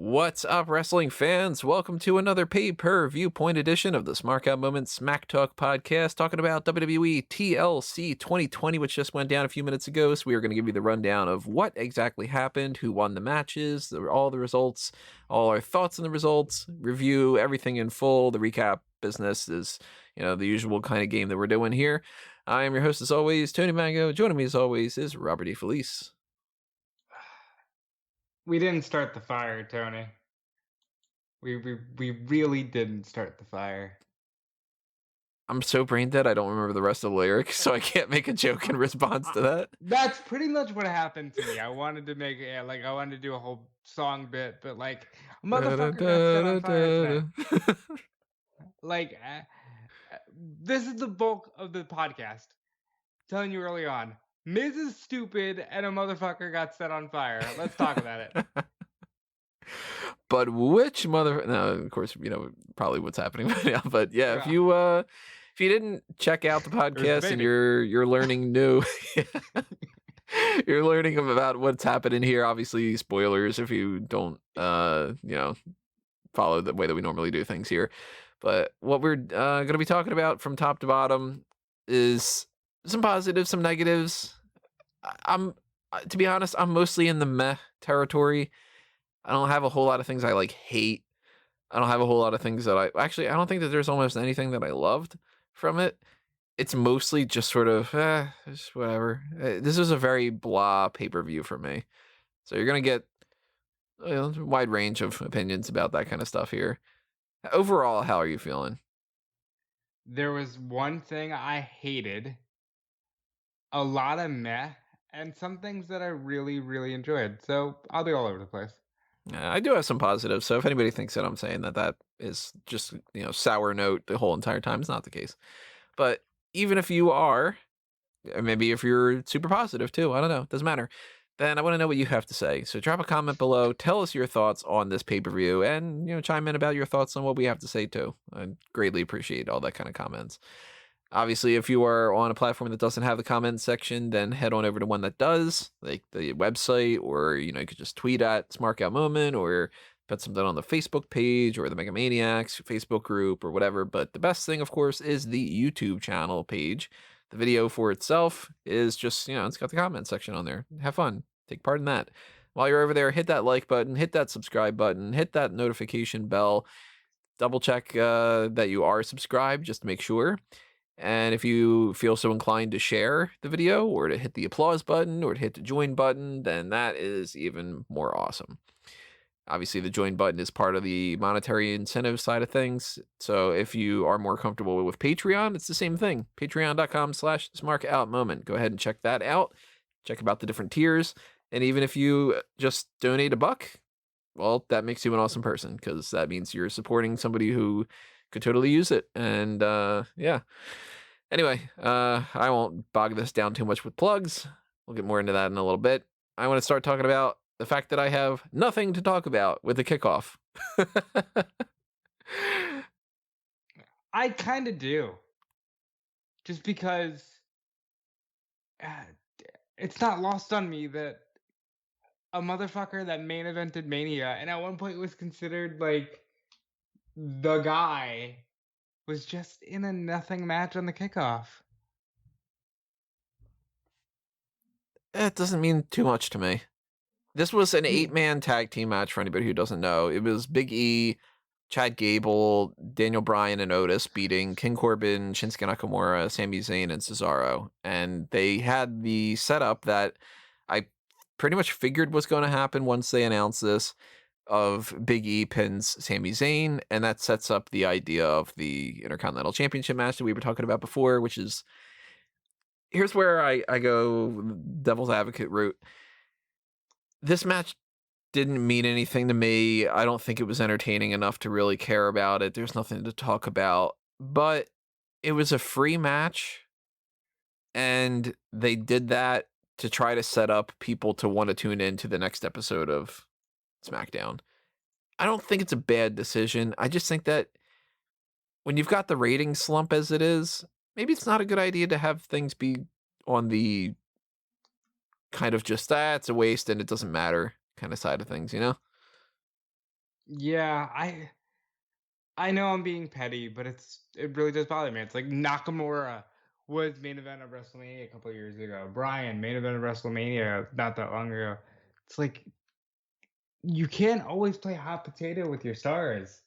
What's up, wrestling fans? Welcome to another Pay-Per-Viewpoint edition of the Smark Moment Smack Talk podcast, talking about WWE TLC 2020, which just went down a few minutes ago. So we are going to give you the rundown of what exactly happened, who won the matches, all the results, all our thoughts on the results, review everything in full. The recap business is, the usual kind of game that we're doing here. I am your host, as always, Tony Mango. Joining me, as always, is Robert E. Felice. We didn't start the fire, Tony. We really didn't start the fire. I'm so brain dead, I don't remember the rest of the lyrics, so I can't make a joke in response to that. That's pretty much what happened to me. I wanted to make it, I wanted to do a whole song bit, but a motherfucker got set on fire tonight. This is the bulk of the podcast. Telling you early on, Miz is stupid and a motherfucker got set on fire. Let's talk about it. But which mother? No, of course, probably what's happening right now. But yeah, if you didn't check out the podcast and you're learning new, you're learning about what's happening here. Obviously, spoilers if you don't follow the way that we normally do things here. But what we're going to be talking about from top to bottom is some positives, some negatives. To be honest, I'm mostly in the meh territory. I don't have a whole lot of things I hate. I don't have a whole lot of things that I don't think that there's almost anything that I loved from it. It's mostly just sort of, just whatever. This is a very blah pay-per-view for me. So you're going to get a wide range of opinions about that kind of stuff here. Overall, how are you feeling? There was one thing I hated, a lot of meh, and some things that I really, really enjoyed. So I'll be all over the place. I do have some positives, so if anybody thinks that I'm saying that is just, sour note the whole entire time, it's not the case. But even if you are, maybe if you're super positive too, I don't know, doesn't matter, then I want to know what you have to say. So drop a comment below, tell us your thoughts on this pay-per-view, and, chime in about your thoughts on what we have to say too. I greatly appreciate all that kind of comments. Obviously, if you are on a platform that doesn't have the comment section, then head on over to one that does, like the website, or, you could just tweet at Smark Moment, or put something on the Facebook page, or the Megamaniacs Facebook group, or whatever. But the best thing, of course, is the YouTube channel page. The video for itself is just, it's got the comment section on there. Have fun. Take part in that. While you're over there, hit that like button, hit that subscribe button, hit that notification bell. Double check that you are subscribed, just to make sure. And if you feel so inclined to share the video, or to hit the applause button, or to hit the join button, then that is even more awesome. Obviously, the join button is part of the monetary incentive side of things. So if you are more comfortable with Patreon, it's the same thing. Patreon.com/SmarkOutMoment. Go ahead and check that out. Check about the different tiers. And even if you just donate $1, well, that makes you an awesome person, because that means you're supporting somebody who could totally use it. And yeah. Anyway, I won't bog this down too much with plugs. We'll get more into that in a little bit. I want to start talking about the fact that I have nothing to talk about with the kickoff. I kind of do. Just because it's not lost on me that a motherfucker that main evented Mania and at one point was considered the guy was just in a nothing match on the kickoff. It doesn't mean too much to me. This was an 8-man tag team match for anybody who doesn't know. It was Big E, Chad Gable, Daniel Bryan, and Otis beating King Corbin, Shinsuke Nakamura, Sami Zayn, and Cesaro. And they had the setup that I pretty much figured was going to happen once they announced this, of Big E pins Sami Zayn, and that sets up the idea of the Intercontinental Championship match that we were talking about before, which is, here's where I go devil's advocate route. This match didn't mean anything to me. I don't think it was entertaining enough to really care about it. There's nothing to talk about, but it was a free match, and they did that to try to set up people to want to tune in to the next episode of SmackDown. I don't think it's a bad decision. I just think that when you've got the rating slump as it is, maybe it's not a good idea to have things be on the kind of just, it's a waste and it doesn't matter kind of side of things, Yeah, I know I'm being petty, but it really does bother me. It's like Nakamura was main event of WrestleMania a couple of years ago. Bryan, main event of WrestleMania not that long ago. It's like you can't always play hot potato with your stars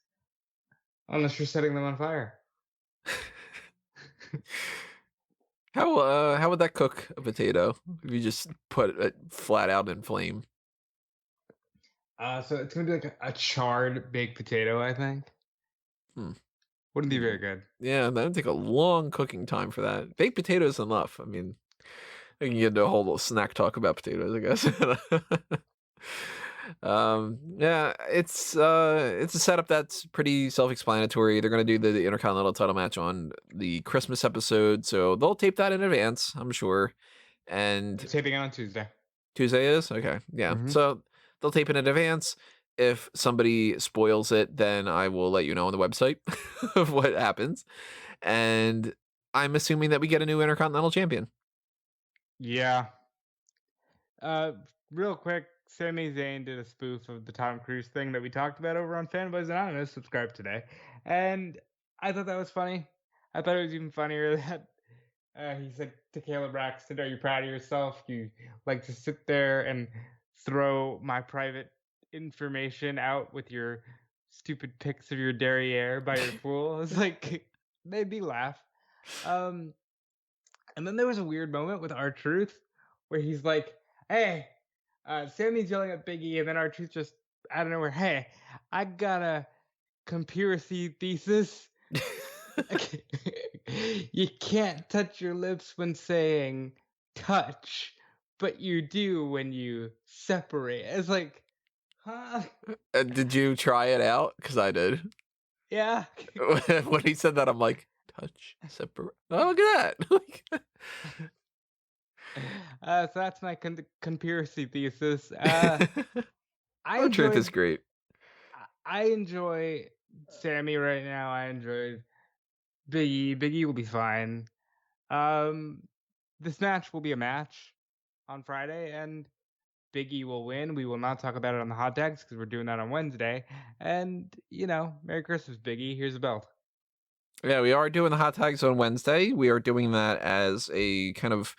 unless you're setting them on fire. How would that cook a potato if you just put it flat out in flame? So it's gonna be like a charred baked potato, I think. Hmm. Wouldn't be very good. Yeah, that would take a long cooking time for that. Baked potatoes enough. I mean, I can get into a whole little snack talk about potatoes, I guess. Yeah, it's a setup that's pretty self-explanatory. They're gonna do the Intercontinental title match on the Christmas episode, so they'll tape that in advance, I'm sure. And It's taping on Tuesday. Tuesday is? Okay. Yeah. Mm-hmm. So they'll tape it in advance. If somebody spoils it, then I will let you know on the website of what happens. And I'm assuming that we get a new Intercontinental Champion. Yeah. Uh, Real quick, Sami Zayn did a spoof of the Tom Cruise thing that we talked about over on Fanboys Anonymous. Subscribe today, and I thought that was funny. I thought it was even funnier that he said to Caleb Braxton, "Are you proud of yourself? You like to sit there and throw my private information out with your stupid pics of your derriere by your pool." It's like made me laugh. Um, and then there was a weird moment with R-Truth where he's like, "Hey," Sammy's yelling at Big E, and then R-Truth just out of nowhere, "Hey, I got a conspiracy thesis. You can't touch your lips when saying touch, but you do when you separate." It's like, huh? Did you try it out? Because I did. Yeah. When he said that, I'm like, touch, separate. Oh, look at that. So that's my conspiracy thesis. I Our truth is enjoyed great. I enjoy Sammy right now. I enjoy Big E. Big E will be fine. Um, this match will be a match on Friday, and Big E will win. We will not talk about it on the hot tags because we're doing that on Wednesday. And Merry Christmas, Big E. Here's a belt. Yeah, we are doing the hot tags on Wednesday. We are doing that as a kind of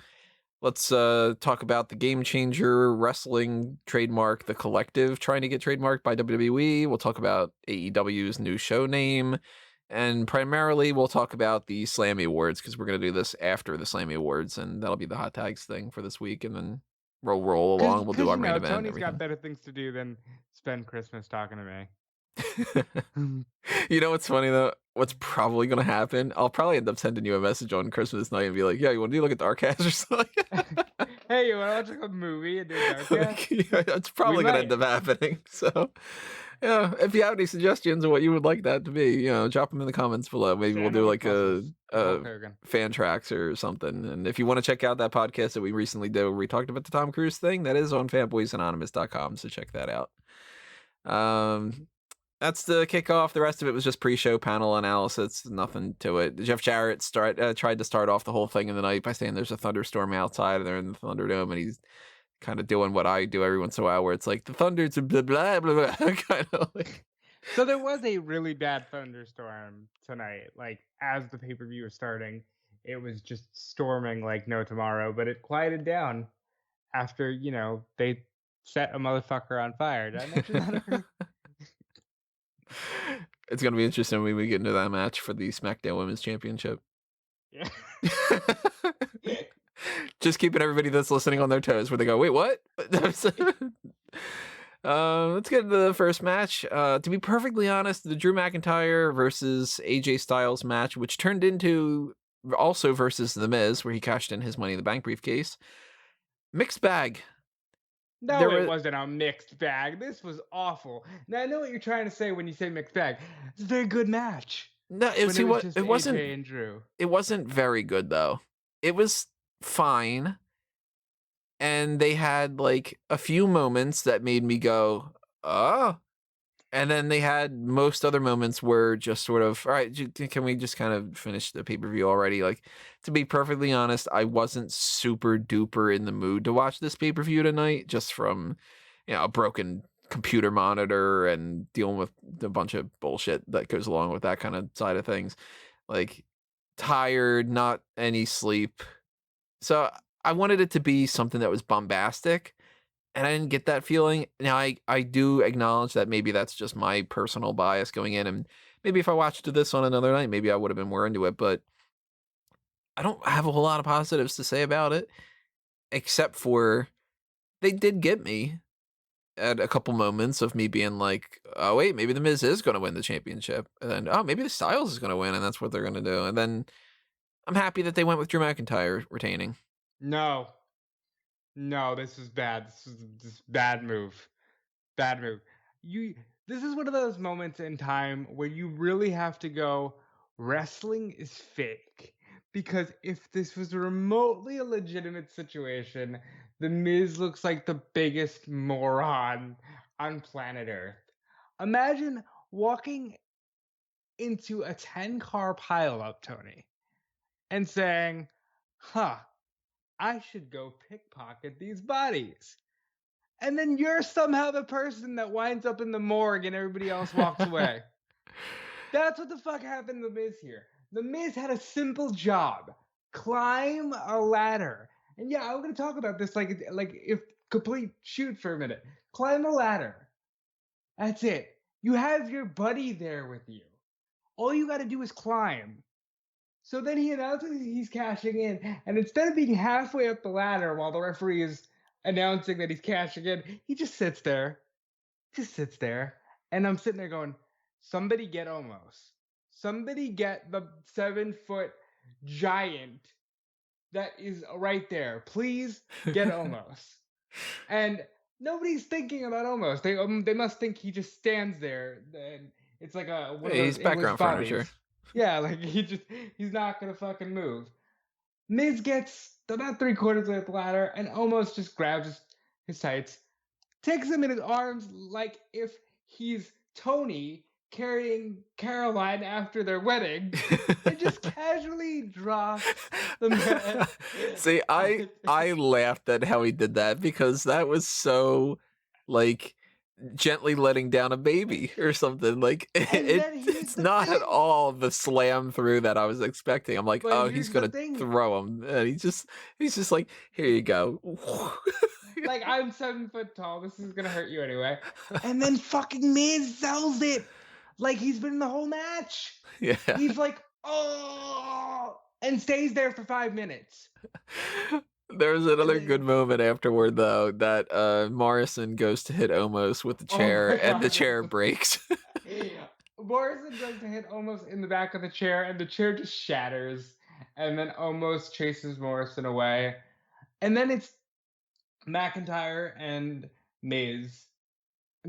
let's talk about the Game Changer Wrestling trademark, the Collective, trying to get trademarked by WWE. We'll talk about AEW's new show name. And primarily, we'll talk about the Slammy Awards because we're going to do this after the Slammy Awards, and that'll be the hot tags thing for this week. And then we'll roll along. We'll do our main event. Tony's got better things to do than spend Christmas talking to me. You know what's funny though? What's probably gonna happen? I'll probably end up sending you a message on Christmas night and be like, "Yeah, you want to look at Darkcast or something?" Hey, you want to watch a movie and do Darkcast? Yeah, that's probably gonna end up happening. So, yeah, if you have any suggestions of what you would like that to be, drop them in the comments below. Maybe we'll do like a fan tracks or something. And if you want to check out that podcast that we recently did where we talked about the Tom Cruise thing, that is on fanboysanonymous.com. So check that out. That's the kickoff. The rest of it was just pre-show panel analysis. Nothing to it. Jeff Jarrett tried to start off the whole thing in the night by saying there's a thunderstorm outside and they're in the Thunderdome, and he's kind of doing what I do every once in a while, where it's like the thunder's blah blah blah blah. Kind of like. So there was a really bad thunderstorm tonight. Like as the pay-per-view was starting, it was just storming like no tomorrow. But it quieted down after they set a motherfucker on fire. Did I mention that already? It's gonna be interesting when we get into that match for the SmackDown Women's Championship. Yeah. Just keeping everybody that's listening on their toes, where they go, "Wait, what?" Let's get into the first match. To be perfectly honest, the Drew McIntyre versus AJ Styles match, which turned into also versus The Miz, where he cashed in his Money in the Bank briefcase. Mixed bag. No, it wasn't a mixed bag. This was awful. Now I know what you're trying to say when you say mixed bag. It's a very good match. No, it wasn't. AJ and Drew. It wasn't very good though. It was fine, and they had like a few moments that made me go, "Oh," and then they had most other moments were just sort of, "All right, can we just kind of finish the pay-per-view already?" Like, to be perfectly honest, I wasn't super duper in the mood to watch this pay-per-view tonight, just from a broken computer monitor and dealing with a bunch of bullshit that goes along with that kind of side of things. Like, tired, not any sleep. So I wanted it to be something that was bombastic, and I didn't get that feeling. Now, I do acknowledge that maybe that's just my personal bias going in, and maybe if I watched this on another night, maybe I would have been more into it, but I don't have a whole lot of positives to say about it, except for they did get me at a couple moments of me being like, oh, wait, maybe The Miz is going to win the championship. And then, oh, maybe the Styles is going to win, and that's what they're going to do. And then I'm happy that they went with Drew McIntyre retaining. No, this was bad. This bad move. Bad move. This is one of those moments in time where you really have to go, wrestling is fake. Because if this was remotely a legitimate situation, The Miz looks like the biggest moron on planet Earth. Imagine walking into a 10-car pileup, Tony, and saying, I should go pickpocket these bodies. And then you're somehow the person that winds up in the morgue and everybody else walks away. That's what the fuck happened to The Miz here. The Miz had a simple job. Climb a ladder. And yeah, I'm going to talk about this like if complete shoot for a minute. Climb a ladder. That's it. You have your buddy there with you. All you got to do is climb. So then he announces he's cashing in. And instead of being halfway up the ladder while the referee is announcing that he's cashing in, he just sits there. And I'm sitting there going, somebody get Omos. Somebody get the 7-foot giant that is right there. Please get Omos. And nobody's thinking about Omos. They must think he just stands there. And it's like one of those He's background furniture. Yeah, like he's not gonna fucking move. Miz gets about 3/4 of the ladder, and Omos just grabs his tights, takes him in his arms like if he's Tony carrying Caroline after their wedding, and just casually drops the man. See, I laughed at how he did that because that was so, like, gently letting down a baby or something. Like, it's not at all the slam through that I was expecting. I'm like, But oh, he's gonna throw him, and he's just like, here you go. Like, I'm 7 foot tall. This is gonna hurt you anyway. And then fucking Miz sells it like he's been in the whole match. Yeah, he's like, oh, and stays there for 5 minutes. There was another good moment afterward, though, that Morrison goes to hit Omos with the chair, and the chair breaks. Morrison goes to hit Omos in the back of the chair, and the chair just shatters. And then Omos chases Morrison away. And then it's McIntyre and Miz.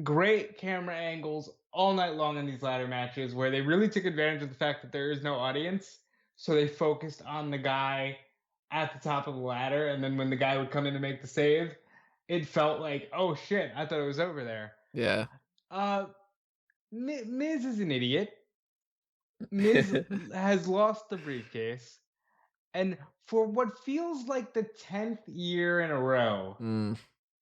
Great camera angles all night long in these ladder matches where they really took advantage of the fact that there is no audience. So they focused on the guy at the top of the ladder, and then when the guy would come in to make the save, it felt like, oh shit, I thought it was over there. Yeah. Miz is an idiot. Miz has lost the briefcase, and for what feels like the 10th year in a row,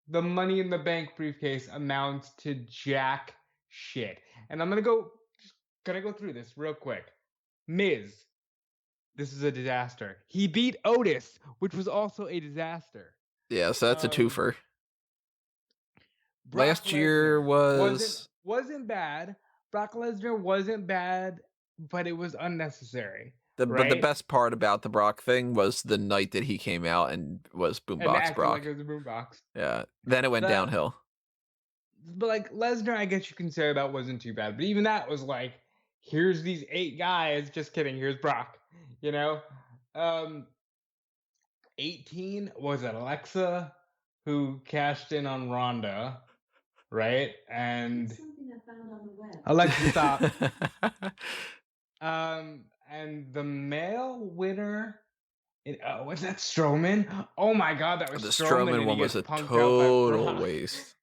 the Money in the Bank briefcase amounts to jack shit. And I'm gonna go through this real quick. Miz, this is a disaster. He beat Otis, which was also a disaster. Yeah, so that's a twofer. Last year wasn't bad. Brock Lesnar wasn't bad, but it was unnecessary. But the best part about the Brock thing was the night that he came out and was Boombox Brock. Like it was a Boombox. Yeah. Then it went downhill. But like Lesnar, I guess you can say that wasn't too bad. But even that was like, here's these 8 guys. Just kidding. Here's Brock. You know? 18 was it Alexa who cashed in on Ronda, right? And something I found on the web. Alexa, stop. And the male winner, was that Strowman? Oh my god, that was the Strowman one was a total waste.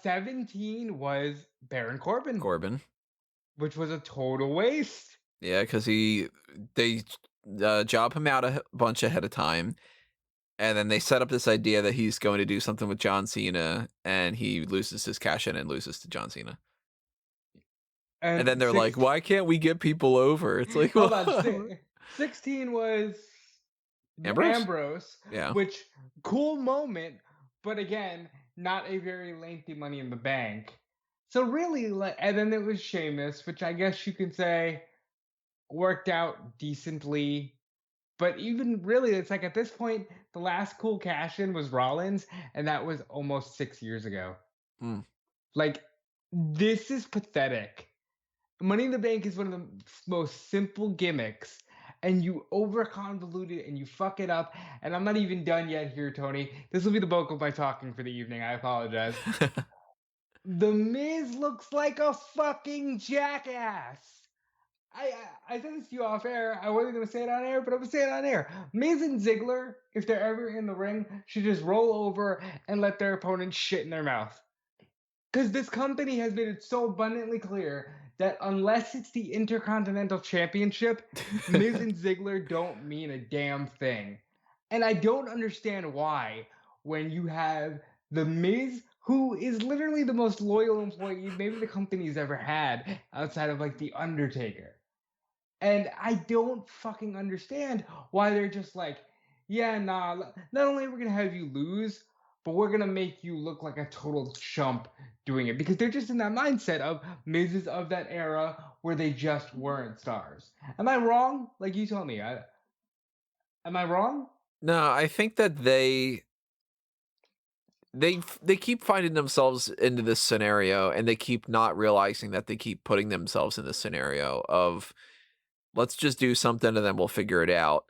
17 was Baron Corbin. Which was a total waste. Yeah, because they job him out a bunch ahead of time, And then they set up this idea that he's going to do something with John Cena, and he loses his cash in and loses to John Cena. And then And they're like, why can't we get people over? It's like, hold on, well, 16 was Ambrose? Ambrose, Yeah. which cool moment, but again, not a very lengthy Money in the Bank. So really, like, and then it was Sheamus, which I guess you could say worked out decently. But even really, it's like at this point, the last cool cash-in was Rollins, and that was almost 6 years ago. Mm. Like, this is pathetic. Money in the Bank is one of the most simple gimmicks, and you over-convolute it and you fuck it up. And I'm not even done yet here, Tony. This will be the bulk of my talking for the evening. I apologize. The Miz looks like a fucking jackass. I said this to you off air. I wasn't going to say it on air, but I'm going to say it on air. Miz and Ziggler, if they're ever in the ring, should just roll over and let their opponent shit in their mouth. Because this company has made it so abundantly clear that unless it's the Intercontinental Championship, Miz and Ziggler don't mean a damn thing. And I don't understand why when you have the Miz, who is literally the most loyal employee maybe the company's ever had outside of like The Undertaker. And I don't fucking understand why they're just like, yeah, nah, not only are we going to have you lose, but we're going to make you look like a total chump doing it. Because they're just in that mindset of Miz's of that era where they just weren't stars. Am I wrong? Like, you tell me. Am I wrong? No, I think that they keep finding themselves into this scenario, and they keep not realizing that they keep putting themselves in this scenario of, let's just do something and then we'll figure it out.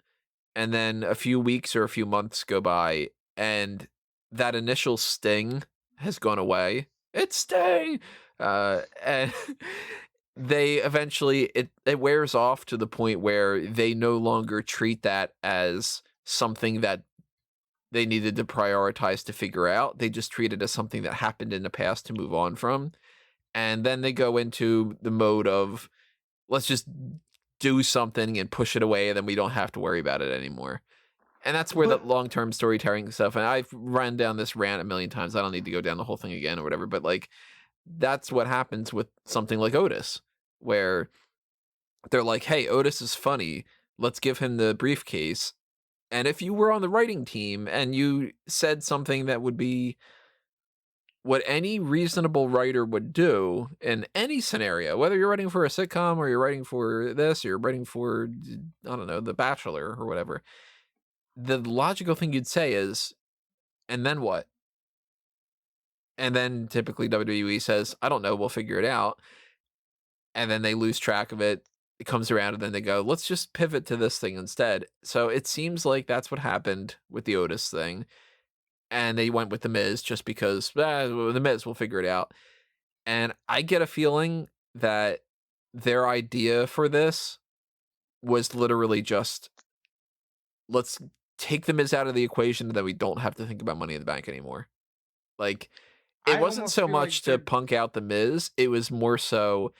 And then a few weeks or a few months go by, and that initial sting has gone away. It's Sting! And they eventually, it wears off to the point where they no longer treat that as something that they needed to prioritize to figure out. They just treat it as something that happened in the past to move on from. And then they go into the mode of, let's just do something and push it away, and then we don't have to worry about it anymore. And that's where the long-term storytelling stuff, and I've run down this rant a million times. I don't need to go down the whole thing again or whatever, but like, that's what happens with something like Otis, where they're like, hey, Otis is funny. Let's give him the briefcase. And if you were on the writing team and you said something that would be what any reasonable writer would do in any scenario, whether you're writing for a sitcom or you're writing for this, or you're writing for, I don't know, The Bachelor or whatever, the logical thing you'd say is, and then what? And then typically WWE says, I don't know, we'll figure it out. And then they lose track of it. It comes around and then they go, let's just pivot to this thing instead. So it seems like that's what happened with the Otis thing. And they went with The Miz just because, The Miz, we'll figure it out. And I get a feeling that their idea for this was literally just, let's take The Miz out of the equation and then we don't have to think about Money in the Bank anymore. Like, it I wasn't almost so feel like much to punk out The Miz. It was more so,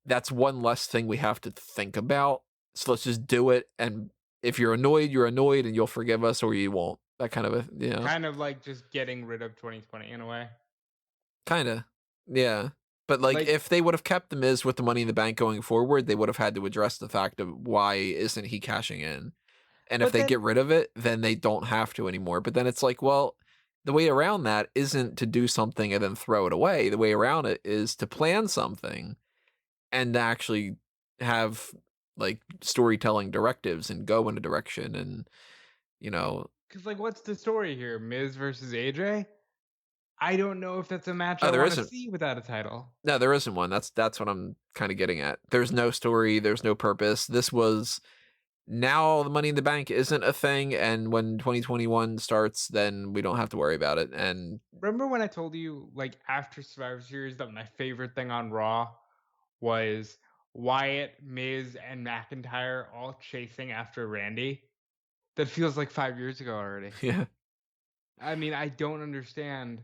that's one less thing we have to think about. So let's just do it. And if you're annoyed, you're annoyed and you'll forgive us or you won't. That kind of kind of like just getting rid of 2020 in a way. Kind of. Yeah. But like, if they would have kept The Miz with the Money in the Bank going forward, they would have had to address the fact of why isn't he cashing in? And if they get rid of it, then they don't have to anymore. But then it's like, well, the way around that isn't to do something and then throw it away. The way around it is to plan something and actually have like storytelling directives and go in a direction and, Because, like, what's the story here? Miz versus AJ? I don't know if that's a match I there want to isn't. see without a title. No, there isn't one. That's what I'm kind of getting at. There's no story. There's no purpose. This was, now the Money in the Bank isn't a thing, and when 2021 starts, then we don't have to worry about it. And remember when I told you, like, after Survivor Series, that my favorite thing on Raw was Wyatt, Miz, and McIntyre all chasing after Randy? That feels like 5 years ago already. yeah. I mean, I don't understand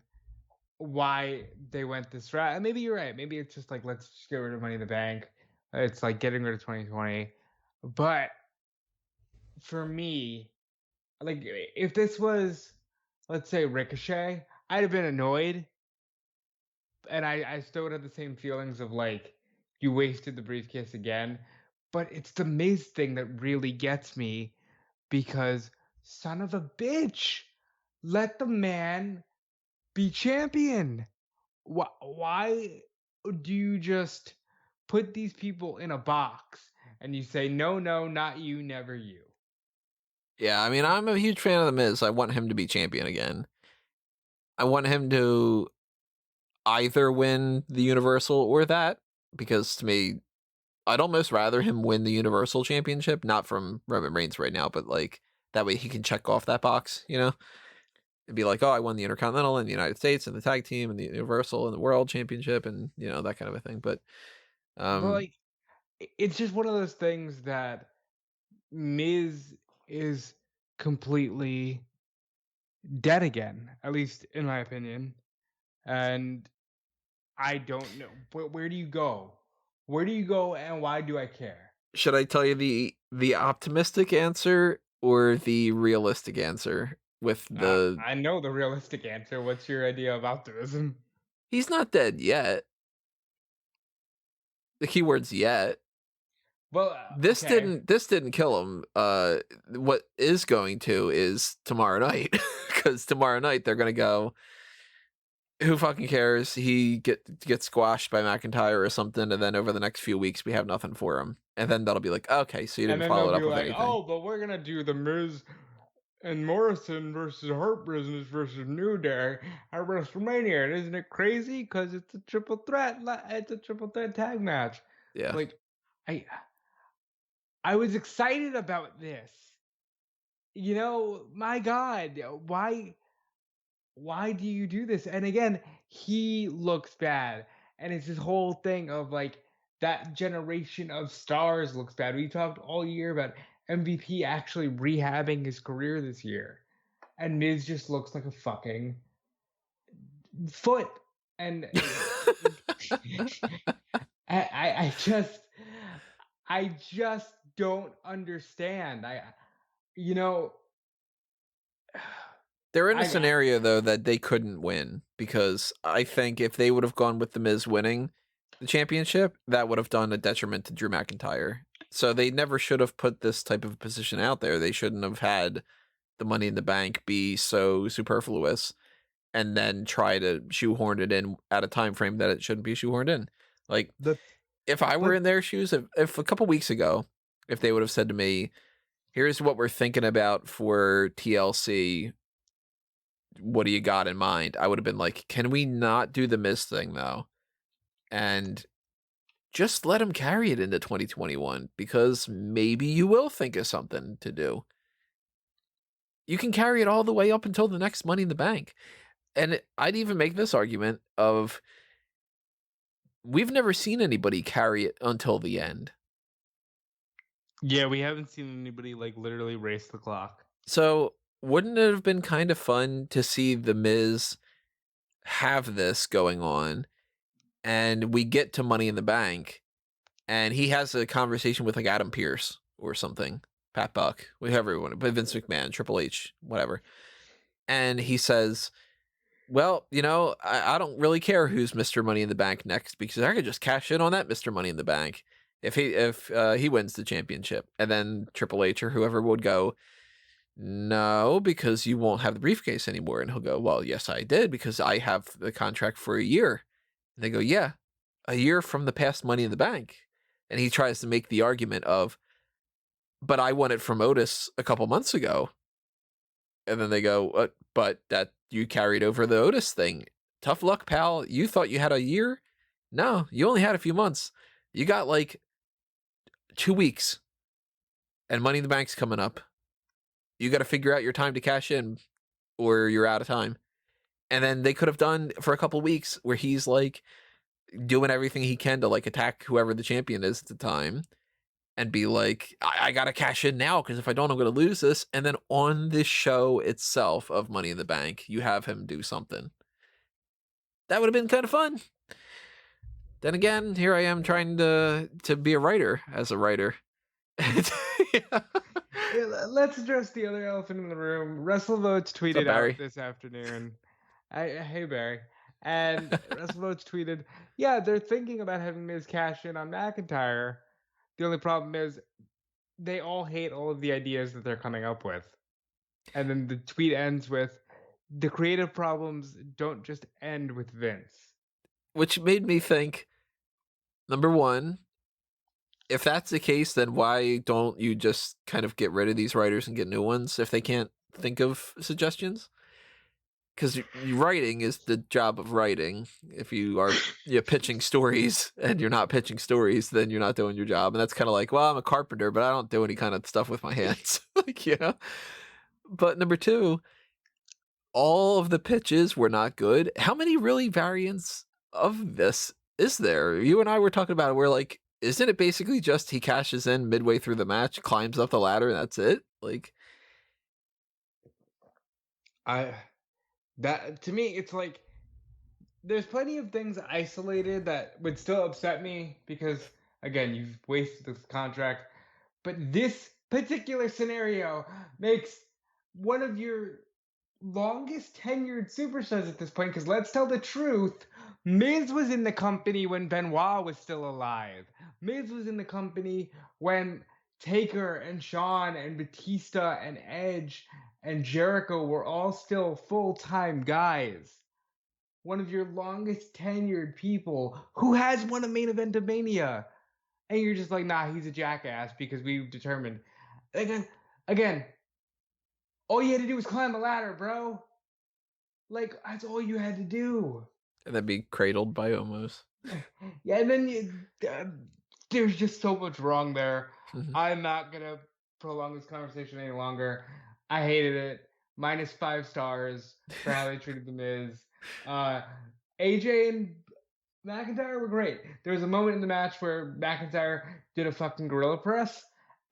why they went this route. And maybe you're right. Maybe it's just like, let's just get rid of Money in the Bank. It's like getting rid of 2020. But for me, like if this was, let's say, Ricochet, I'd have been annoyed, and I still would have the same feelings of like, you wasted the briefcase again. But it's the Miz thing that really gets me, because son of a bitch, let the man be champion. Why do you just put these people in a box and you say, no, no, not you, never you? Yeah, I mean, I'm a huge fan of The Miz. I want him to be champion again. I want him to either win the Universal or that, because to me, I'd almost rather him win the Universal Championship, not from Roman Reigns right now, but like that way he can check off that box, you know? It'd be like, oh, I won the Intercontinental and the United States and the Tag Team and the Universal and the World Championship and, you know, that kind of a thing. But But like, it's just one of those things that Miz is completely dead again, at least in my opinion. And I don't know. Where do you go? Where do you go, and why do I care? should I tell you the optimistic answer or the realistic answer with the I know the realistic answer. What's your idea of optimism? he's not dead yet. The keyword's yet. Well, This okay. didn't kill him. What is going to is tomorrow night, because tomorrow night they're gonna go. Who fucking cares? He gets squashed by McIntyre or something, and then over the next few weeks we have nothing for him, and then that'll be like, okay, so you And didn't then follow they'll it be up with like, anything. oh, but we're gonna do the Miz and Morrison versus Hurt Business versus New Day at WrestleMania. And isn't it crazy? Because it's a triple threat. It's a triple threat tag match. Yeah, Like, I I was excited about this. You know, my God, why do you do this? And again, he looks bad. And it's this whole thing of like, that generation of stars looks bad. We talked all year about MVP actually rehabbing his career this year. And Miz just looks like a fucking foot. And I just don't understand. You know, they're in a I scenario though that they couldn't win, because I think if they would have gone with the Miz winning the championship, that would have done a detriment to Drew McIntyre. So they never should have put this type of position out there. They shouldn't have had the Money in the Bank be so superfluous and then try to shoehorn it in at a time frame that it shouldn't be shoehorned in. Like, the if I were but in their shoes, if a couple weeks ago, if they would have said to me, here's what we're thinking about for TLC, what do you got in mind? I would have been like, can we not do the Miz thing though? And just let him carry it into 2021, because maybe you will think of something to do. You can carry it all the way up until the next Money in the Bank. And I'd even make this argument of, we've never seen anybody carry it until the end. Yeah, we haven't seen anybody like literally race the clock. So wouldn't it have been kind of fun to see the Miz have this going on, and we get to Money in the Bank and he has a conversation with like Adam Pearce or something, Pat Buck, whoever you want, but Vince McMahon, Triple H, whatever. And he says, well, you know, I don't really care who's Mr. Money in the Bank next, because I could just cash in on that Mr. Money in the Bank if he wins the championship. And then Triple H or whoever would go, no, because you won't have the briefcase anymore. And he'll go, well, yes, I did, because I have the contract for a year. And they go, yeah, a year from the past Money in the Bank. And he tries to make the argument of, but I won it from Otis a couple months ago. And then they go, but that you carried over the Otis thing. Tough luck, pal. You thought you had a year? No, you only had a few months. You got like 2 weeks, and Money in the Bank's coming up. You got to figure out your time to cash in, or you're out of time. And then they could have done for a couple weeks where he's like doing everything he can to like attack whoever the champion is at the time, and be like, I got to cash in now, because if I don't, I'm going to lose this. And then on the show itself of Money in the Bank, you have him do something. That would have been kind of fun. Then again, here I am trying to be a writer as a writer. Let's address the other elephant in the room. WrestleVotes tweeted Barry? out this afternoon. Hey, Barry. And WrestleVotes tweeted, yeah, they're thinking about having Miz cash in on McIntyre. The only problem is they all hate all of the ideas that they're coming up with. And then the tweet ends with, the creative problems don't just end with Vince. Which made me think, number one, if that's the case, then why don't you just kind of get rid of these writers and get new ones if they can't think of suggestions? Because writing is the job of writing. If you are pitching stories and you're not pitching stories, then you're not doing your job. And that's kind of like, well, I'm a carpenter, but I don't do any kind of stuff with my hands. But number two, all of the pitches were not good. How many really variants of this is there? You and I were talking about it. We're like, isn't it basically just he cashes in midway through the match, climbs up the ladder, and that's it? Like, that to me, it's like there's plenty of things isolated that would still upset me because, again, you've wasted this contract. But this particular scenario makes one of your longest tenured superstars at this point, because let's tell the truth, Miz was in the company when Benoit was still alive. Miz was in the company when Taker and Shawn and Batista and Edge and Jericho were all still full-time guys. One of your longest tenured people who has won a main event of Mania. And you're just like, nah, he's a jackass because we've determined. Again, all you had to do was climb a ladder, bro. Like, that's all you had to do. And then be cradled by Omos. Yeah, and then there's just so much wrong there. I'm not going to prolong this conversation any longer. I hated it. -5 stars for how they treated The Miz. AJ and McIntyre were great. There was a moment in the match where McIntyre did a fucking gorilla press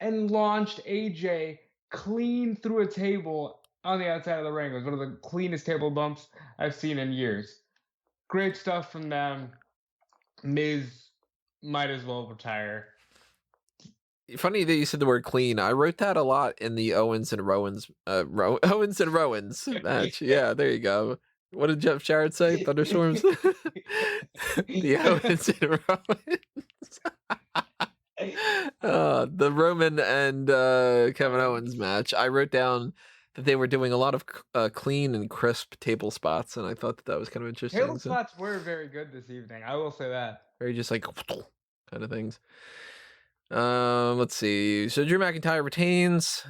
and launched AJ clean through a table on the outside of the ring. It was one of the cleanest table bumps I've seen in years. Great stuff from them. Miz might as well retire. Funny that you said the word clean. I wrote that a lot in the Owens and Rowans match. Yeah, there you go. What did Jeff Jarrett say? Thunderstorms? The Owens and Rowans. The Roman and Kevin Owens match. I wrote down that they were doing a lot of clean and crisp table spots, and I thought that was kind of interesting. Table spots were very good this evening. I will say that. Very just like kind of things. Let's see. So Drew McIntyre retains.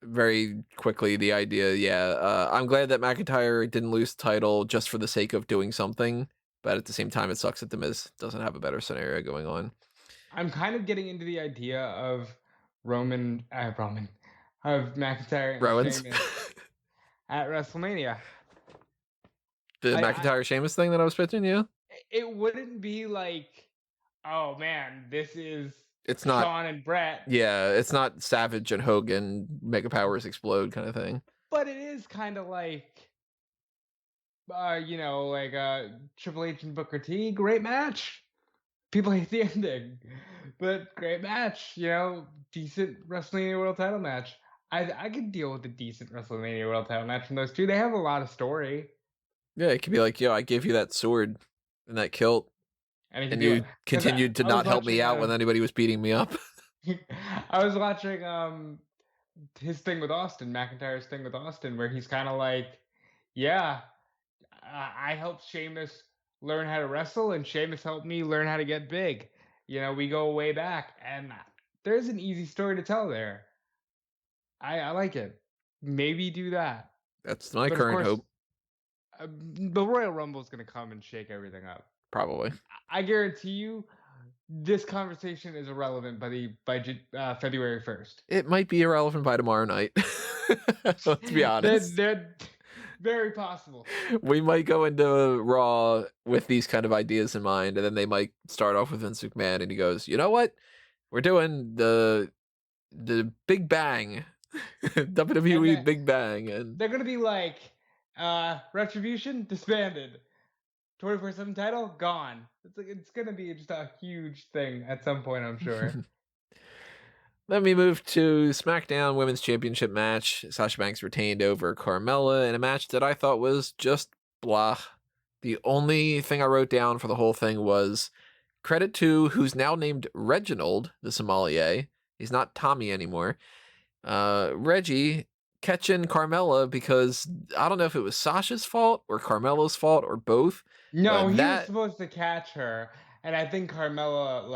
Very quickly, the idea, I'm glad that McIntyre didn't lose the title just for the sake of doing something, but at the same time, it sucks that The Miz doesn't have a better scenario going on. I'm kind of getting into the idea of McIntyre and Rowans Sheamus at WrestleMania. The McIntyre Sheamus thing that I was pitching, yeah? It wouldn't be like, oh man, this is it's not Shawn and Brett. Yeah, it's not Savage and Hogan, Mega Powers explode kind of thing. But it is kind of like, Triple H and Booker T, great match. People hate the ending, but great match. Decent WrestleMania World Title match. I could deal with a decent WrestleMania World Title match from those two. They have a lot of story. Yeah, it could be like, I gave you that sword and that kilt, and you continued to not help me out when anybody was beating me up. I was watching his thing with Austin, McIntyre's thing with Austin, where he's kind of like, I helped Sheamus learn how to wrestle, and Sheamus helped me learn how to get big. We go way back, and there's an easy story to tell there. I like it. Maybe do that. That's my current hope. The Royal Rumble is going to come and shake everything up. Probably. I guarantee you, this conversation is irrelevant by February 1st. It might be irrelevant by tomorrow night. Let's be honest. They're very possible. We might go into Raw with these kind of ideas in mind, and then they might start off with Vince McMahon, and he goes, you know what? We're doing the Big Bang. WWE Big Bang. And they're going to be like, Retribution disbanded. 24/7 title gone. It's going to be just a huge thing at some point, I'm sure. Then we move to SmackDown Women's Championship match. Sasha Banks retained over Carmella in a match that I thought was just blah. The only thing I wrote down for the whole thing was credit to who's now named Reginald, the sommelier. He's not Tommy anymore. Reggie catching Carmella because I don't know if it was Sasha's fault or Carmella's fault or both. No, But he was that supposed to catch her, and I think Carmella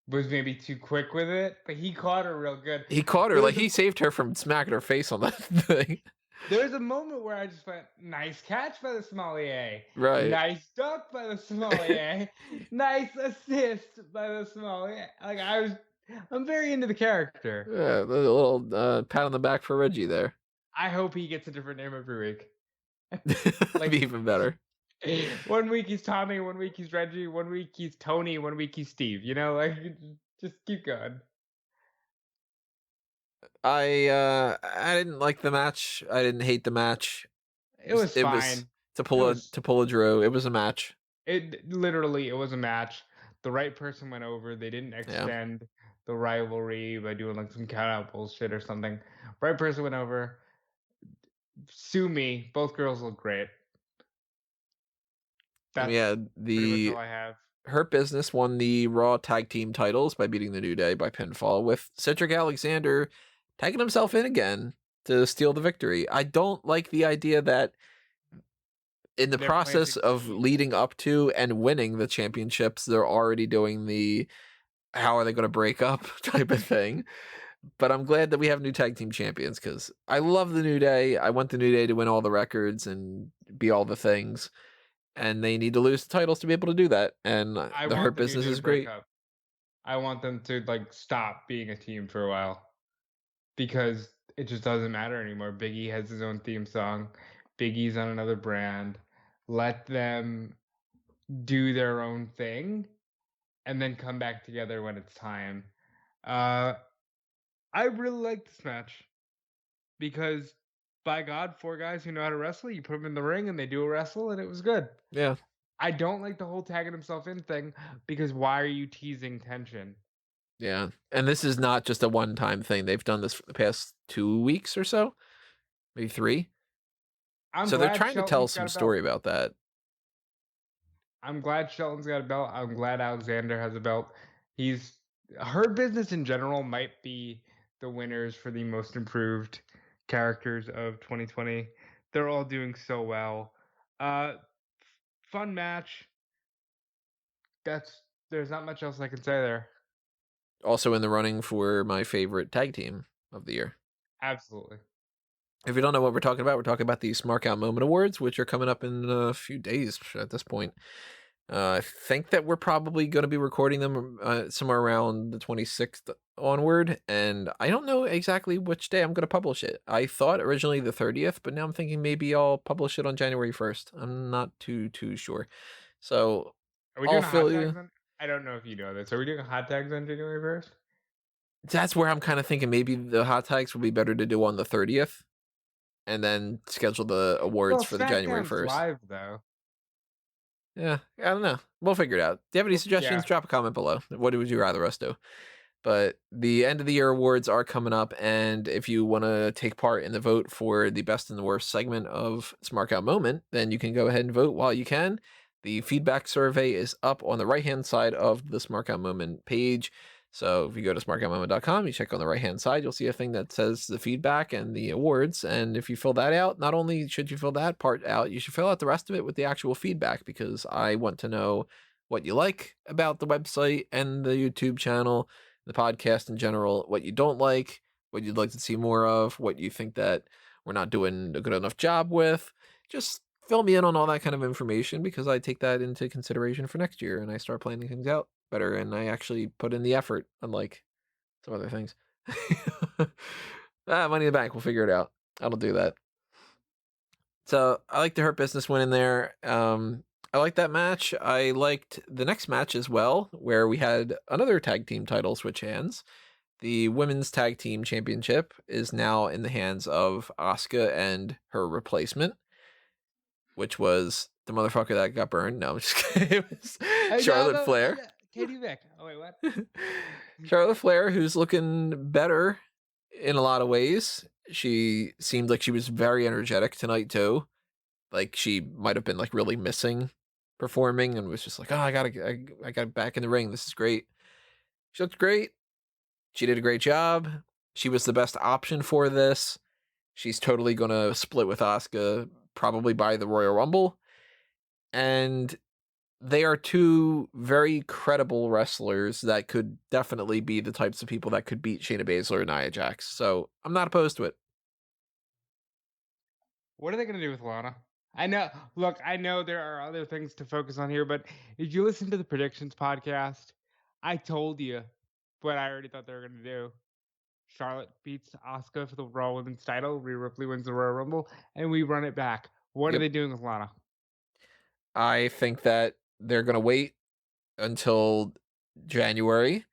was maybe too quick with it, but he caught her real good. he caught her, There like was a- he saved her from smacking her face on that thing. There was a moment where I just went, nice catch by the sommelier. Right. Nice duck by the sommelier. Nice assist by the sommelier. I'm very into the character. Yeah, a little pat on the back for Reggie there. I hope he gets a different name every week. That'd be even better. 1 week he's Tommy, 1 week he's Reggie, 1 week he's Tony, 1 week he's Steve. Just keep going. I didn't like the match. I didn't hate the match. It was fine. Was to pull a Drew. It was a match. It was a match. The right person went over. They didn't extend the rivalry by doing like some count out bullshit or something. Right person went over. Sue me. Both girls look great. That's pretty much all I have. Hurt Business won the Raw Tag Team titles by beating the New Day by pinfall, with Cedric Alexander tagging himself in again to steal the victory. I don't like the idea that in the process of leading up to and winning the championships, they're already doing the how are they going to break up type of thing. But I'm glad that we have new tag team champions because I love the New Day. I want the New Day to win all the records and be all the things. And they need to lose the titles to be able to do that. And the Hurt Business is great. I want them to stop being a team for a while because it just doesn't matter anymore. Big E has his own theme song. Big E's on another brand. Let them do their own thing and then come back together when it's time. I really like this match because, by God, 4 guys who know how to wrestle, you put them in the ring and they do a wrestle and it was good. Yeah. I don't like the whole tagging himself in thing because why are you teasing tension? Yeah. And this is not just a one-time thing. They've done this for the past 2 weeks or so, maybe 3. So they're trying to tell some story about that. I'm glad Shelton's got a belt. I'm glad Alexander has a belt. Hurt Business in general might be the winners for the most improved characters of 2020. They're all doing so well. Fun match. There's not much else I can say there. Also in the running for my favorite tag team of the year. Absolutely. If you don't know what we're talking about the Smark Out Moment Awards, which are coming up in a few days at this point. I think that we're probably going to be recording them somewhere around the 26th onward, and I don't know exactly which day I'm going to publish it. I thought originally the 30th, but now I'm thinking maybe I'll publish it on January 1st. I'm not too sure. So are we doing hot tags I don't know if you know this. Are we doing hot tags on January 1st? That's where I'm kind of thinking maybe the hot tags would be better to do on the 30th. And then schedule the awards for the January 1st. Live, though. Yeah, I don't know. We'll figure it out. Do you have any suggestions? Drop a comment below. What would you rather us do? But the end of the year awards are coming up, and if you want to take part in the vote for the best and the worst segment of Smark Out Moment, then you can go ahead and vote while you can. The feedback survey is up on the right-hand side of the Smark Out Moment page. So if you go to smarkoutmoment.com, you check on the right-hand side, you'll see a thing that says the feedback and the awards. And if you fill that out, not only should you fill that part out, you should fill out the rest of it with the actual feedback, because I want to know what you like about the website and the YouTube channel, the podcast in general, what you don't like, what you'd like to see more of, what you think that we're not doing a good enough job with. Just fill me in on all that kind of information, because I take that into consideration for next year and I start planning things out better, and I actually put in the effort, unlike some other things. Money in the Bank, we'll figure it out. I'll do that. So I like the Hurt Business win in there. I like that match. I liked the next match as well, where we had another tag team title switch hands. The Women's Tag Team Championship is now in the hands of Asuka and her replacement, which was the motherfucker that got burned. No, I'm just kidding. It was Charlotte Flair. Katie Vick. Oh wait, what? Charlotte Flair, who's looking better in a lot of ways. She seemed like she was very energetic tonight too. Like she might have been like really missing performing and was just like, oh, I gotta back in the ring. This is great. She looked great. She did a great job. She was the best option for this. She's totally gonna split with Asuka probably by the Royal Rumble. And they are two very credible wrestlers that could definitely be the types of people that could beat Shayna Baszler and Nia Jax. So I'm not opposed to it. What are they gonna do with Lana? I know. Look, I know there are other things to focus on here, but did you listen to the predictions podcast? I told you what I already thought they were gonna do. Charlotte beats Asuka for the Raw Women's title. Rhea Ripley wins the Royal Rumble, and we run it back. What are Yep. they doing with Lana? I think that they're going to wait until January.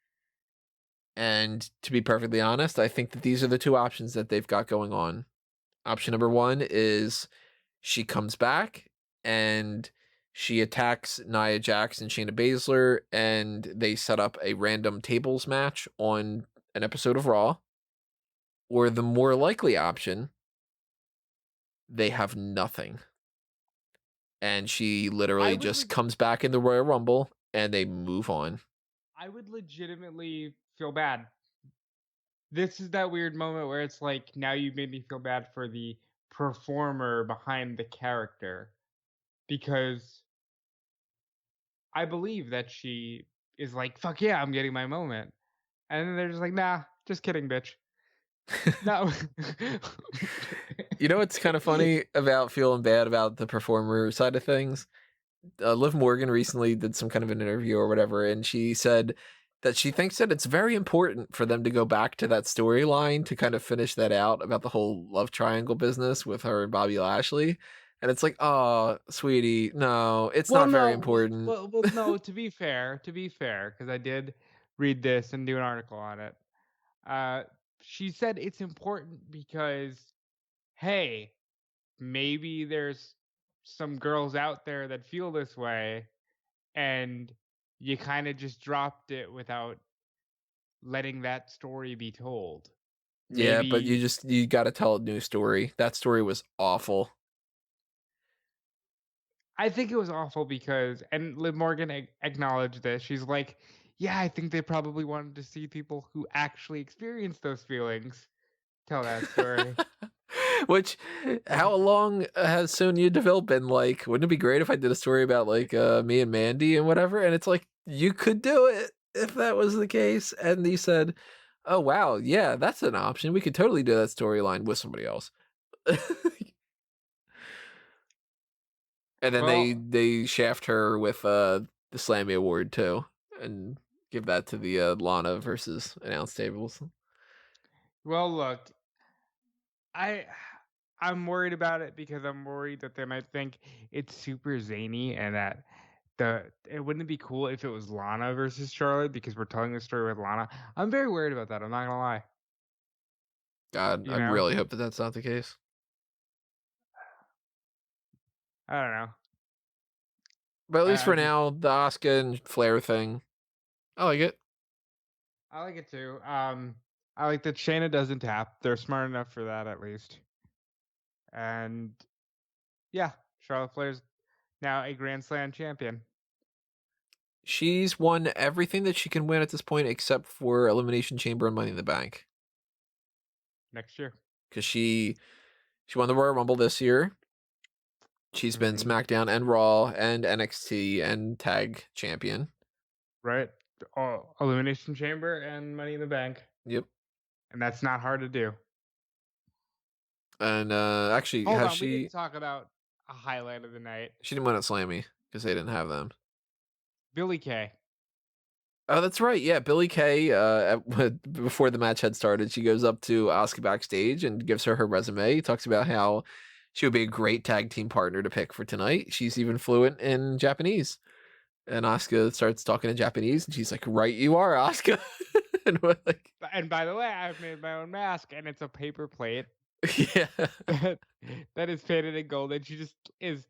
And to be perfectly honest, I think that these are the two options that they've got going on. Option number one is she comes back and she attacks Nia Jax and Shayna Baszler, and they set up a random tables match on an episode of Raw. Or the more likely option, they have nothing. And she literally just comes back in the Royal Rumble and they move on. I would legitimately feel bad. This is that weird moment where it's like, now you made me feel bad for the performer behind the character, because I believe that she is like, fuck yeah, I'm getting my moment. And then they're just like, nah, just kidding, bitch. No. You know what's kind of funny about feeling bad about the performer side of things? Liv Morgan recently did some kind of an interview or whatever, and she said that she thinks that it's very important for them to go back to that storyline to kind of finish that out about the whole love triangle business with her and Bobby Lashley. And it's like, oh, sweetie, no, it's not very important. Well, no. To be fair, because I did read this and do an article on it. She said it's important because, hey, maybe there's some girls out there that feel this way, and you kind of just dropped it without letting that story be told. Yeah, but Maybe you got to tell a new story. That story was awful. I think it was awful because, and Liv Morgan acknowledged this. She's like, yeah, I think they probably wanted to see people who actually experienced those feelings tell that story. Which, how long has Sonya Deville been like? Wouldn't it be great if I did a story about like me and Mandy and whatever? And it's like, you could do it if that was the case. And he said, oh, wow, yeah, that's an option. We could totally do that storyline with somebody else. And then they shaft her with the Slammy Award too, and give that to the Lana versus announce tables. Well, look, I'm worried about it because I'm worried that they might think it's super zany and that it wouldn't be cool if it was Lana versus Charlotte because we're telling the story with Lana. I'm very worried about that. I'm not gonna lie. God, I really hope that that's not the case. I don't know. But at least for now, the Asuka and Flair thing, I like it. I like it too. I like that Shayna doesn't tap. They're smart enough for that, at least. And yeah, Charlotte Flair's now a Grand Slam champion. She's won everything that she can win at this point, except for Elimination Chamber and Money in the Bank. Next year, because she won the Royal Rumble this year. She's been SmackDown and Raw and NXT and Tag Champion. Right. Elimination Chamber and Money in the Bank. Yep. And that's not hard to do. And actually, hold on, we didn't talk about a highlight of the night. She didn't win at Slammy because they didn't have them. Billie Kay. Oh, that's right. Yeah, Billie Kay, before the match had started, she goes up to Asuka backstage and gives her resume. Talks about how she would be a great tag team partner to pick for tonight. She's even fluent in Japanese. And Asuka starts talking in Japanese, and she's like, right you are, Asuka. And by the way, I've made my own mask, and it's a paper plate. Yeah. that is painted in gold, and she just is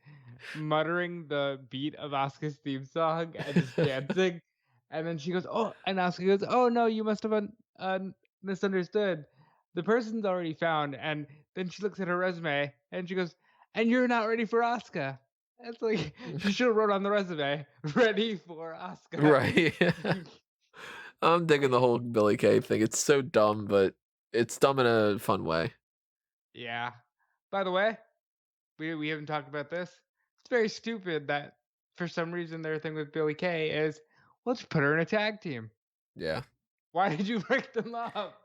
muttering the beat of Asuka's theme song and just dancing. And then she goes, "Oh," and Asuka goes, "Oh no, you must have misunderstood. The person's already found." And then she looks at her resume and she goes, "And you're not ready for Asuka." It's like she should have wrote on the resume, "Ready for Asuka." Right. I'm digging the whole Billy Kay thing. It's so dumb, but it's dumb in a fun way. Yeah. By the way, we haven't talked about this. It's very stupid that for some reason their thing with Billy Kay is let's put her in a tag team. Yeah. Why did you break them up?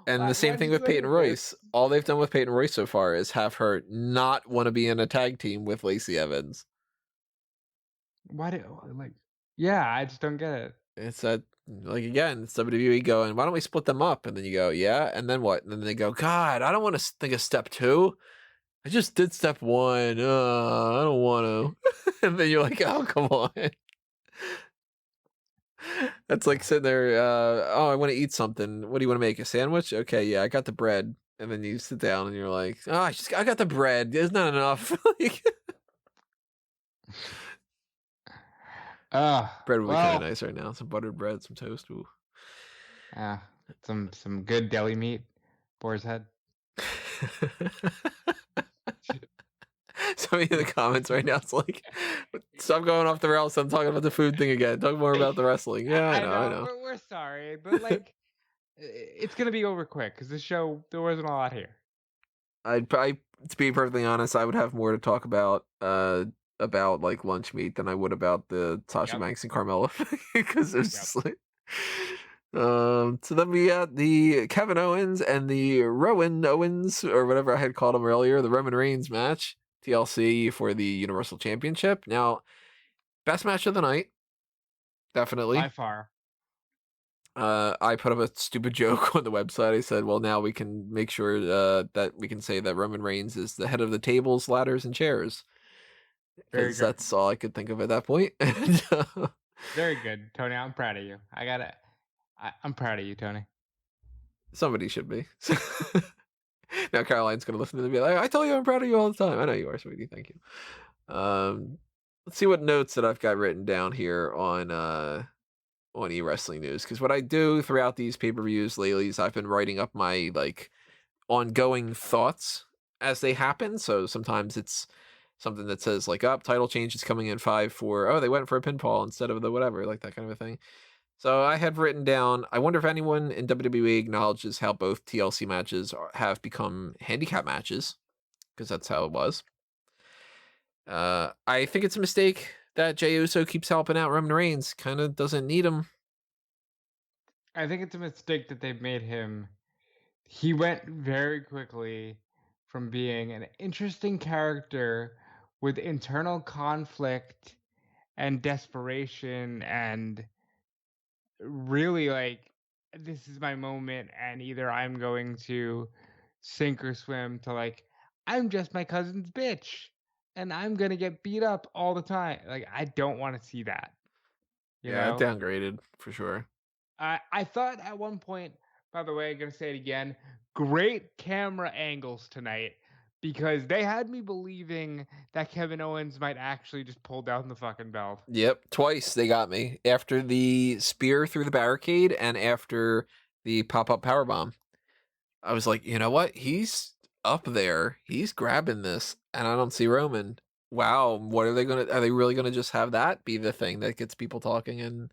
And the Why same did thing you with Peyton do this? Royce. All they've done with Peyton Royce so far is have her not want to be in a tag team with Lacey Evans. Why do like? Yeah, I just don't get it. It's that, like, again, it's WWE going, why don't we split them up? And then you go, yeah, and then what? And then they go, God, I don't want to think of step 2. I just did step 1. I don't want to. And then you're like, oh, come on. That's like sitting there, oh, I want to eat something. What do you want to make? A sandwich? Okay, yeah, I got the bread. And then you sit down and you're like, oh, I got the bread. Isn't that enough? Like, bread would be kind of Well, nice right now. Some buttered bread, some toast. Ooh. some good deli meat, boar's head. Somebody in the comments right now, it's like, stop going off the rails. I'm talking about the food thing again. Talk more about the wrestling. Yeah, I know. We're sorry, but like, it's gonna be over quick because this show there wasn't a lot here. I'd probably, to be perfectly honest, I would have more to talk about like lunch meat than I would about the Sasha Yep. Banks and Carmella because it's Yep. just like. So then we got the Kevin Owens and the Rowan Owens, or whatever I had called him earlier, the Roman Reigns match, TLC for the Universal Championship. Now, best match of the night, definitely. By far. I put up a stupid joke on the website. I said, well, now we can make sure that we can say that Roman Reigns is the head of the tables, ladders, and chairs. Very Because good. that's all I could think of at that point. And, Very good, Tony. I'm proud of you. I'm proud of you, Tony. somebody should be. Now Caroline's going to listen to them and be like, I tell you I'm proud of you all the time. I know you are, sweetie. Thank you. Let's see what notes that I've got written down here on e-wrestling news, because what I do throughout these pay-per-views lately is I've been writing up my like ongoing thoughts as they happen. So sometimes it's something that says like, up, title change is coming in 5-4. Oh, they went for a pinfall instead of the whatever, like that kind of a thing. So I had written down, I wonder if anyone in WWE acknowledges how both TLC matches have become handicap matches, because that's how it was. I think it's a mistake that Jey Uso keeps helping out Roman Reigns. Kind of doesn't need him. I think it's a mistake that they've made him. He went very quickly from being an interesting character with internal conflict and desperation and really like this is my moment and either I'm going to sink or swim to like I'm just my cousin's bitch and I'm going to get beat up all the time. Like I don't want to see that. You Yeah, know? downgraded for sure. I thought at one point, by the way, I'm gonna say it again, great camera angles tonight because they had me believing that Kevin Owens might actually just pull down the fucking belt. Yep, twice they got me. After the spear through the barricade and after the pop-up powerbomb. I was like, you know what? He's up there. He's grabbing this, and I don't see Roman. Wow, what are they really gonna just have that be the thing that gets people talking, and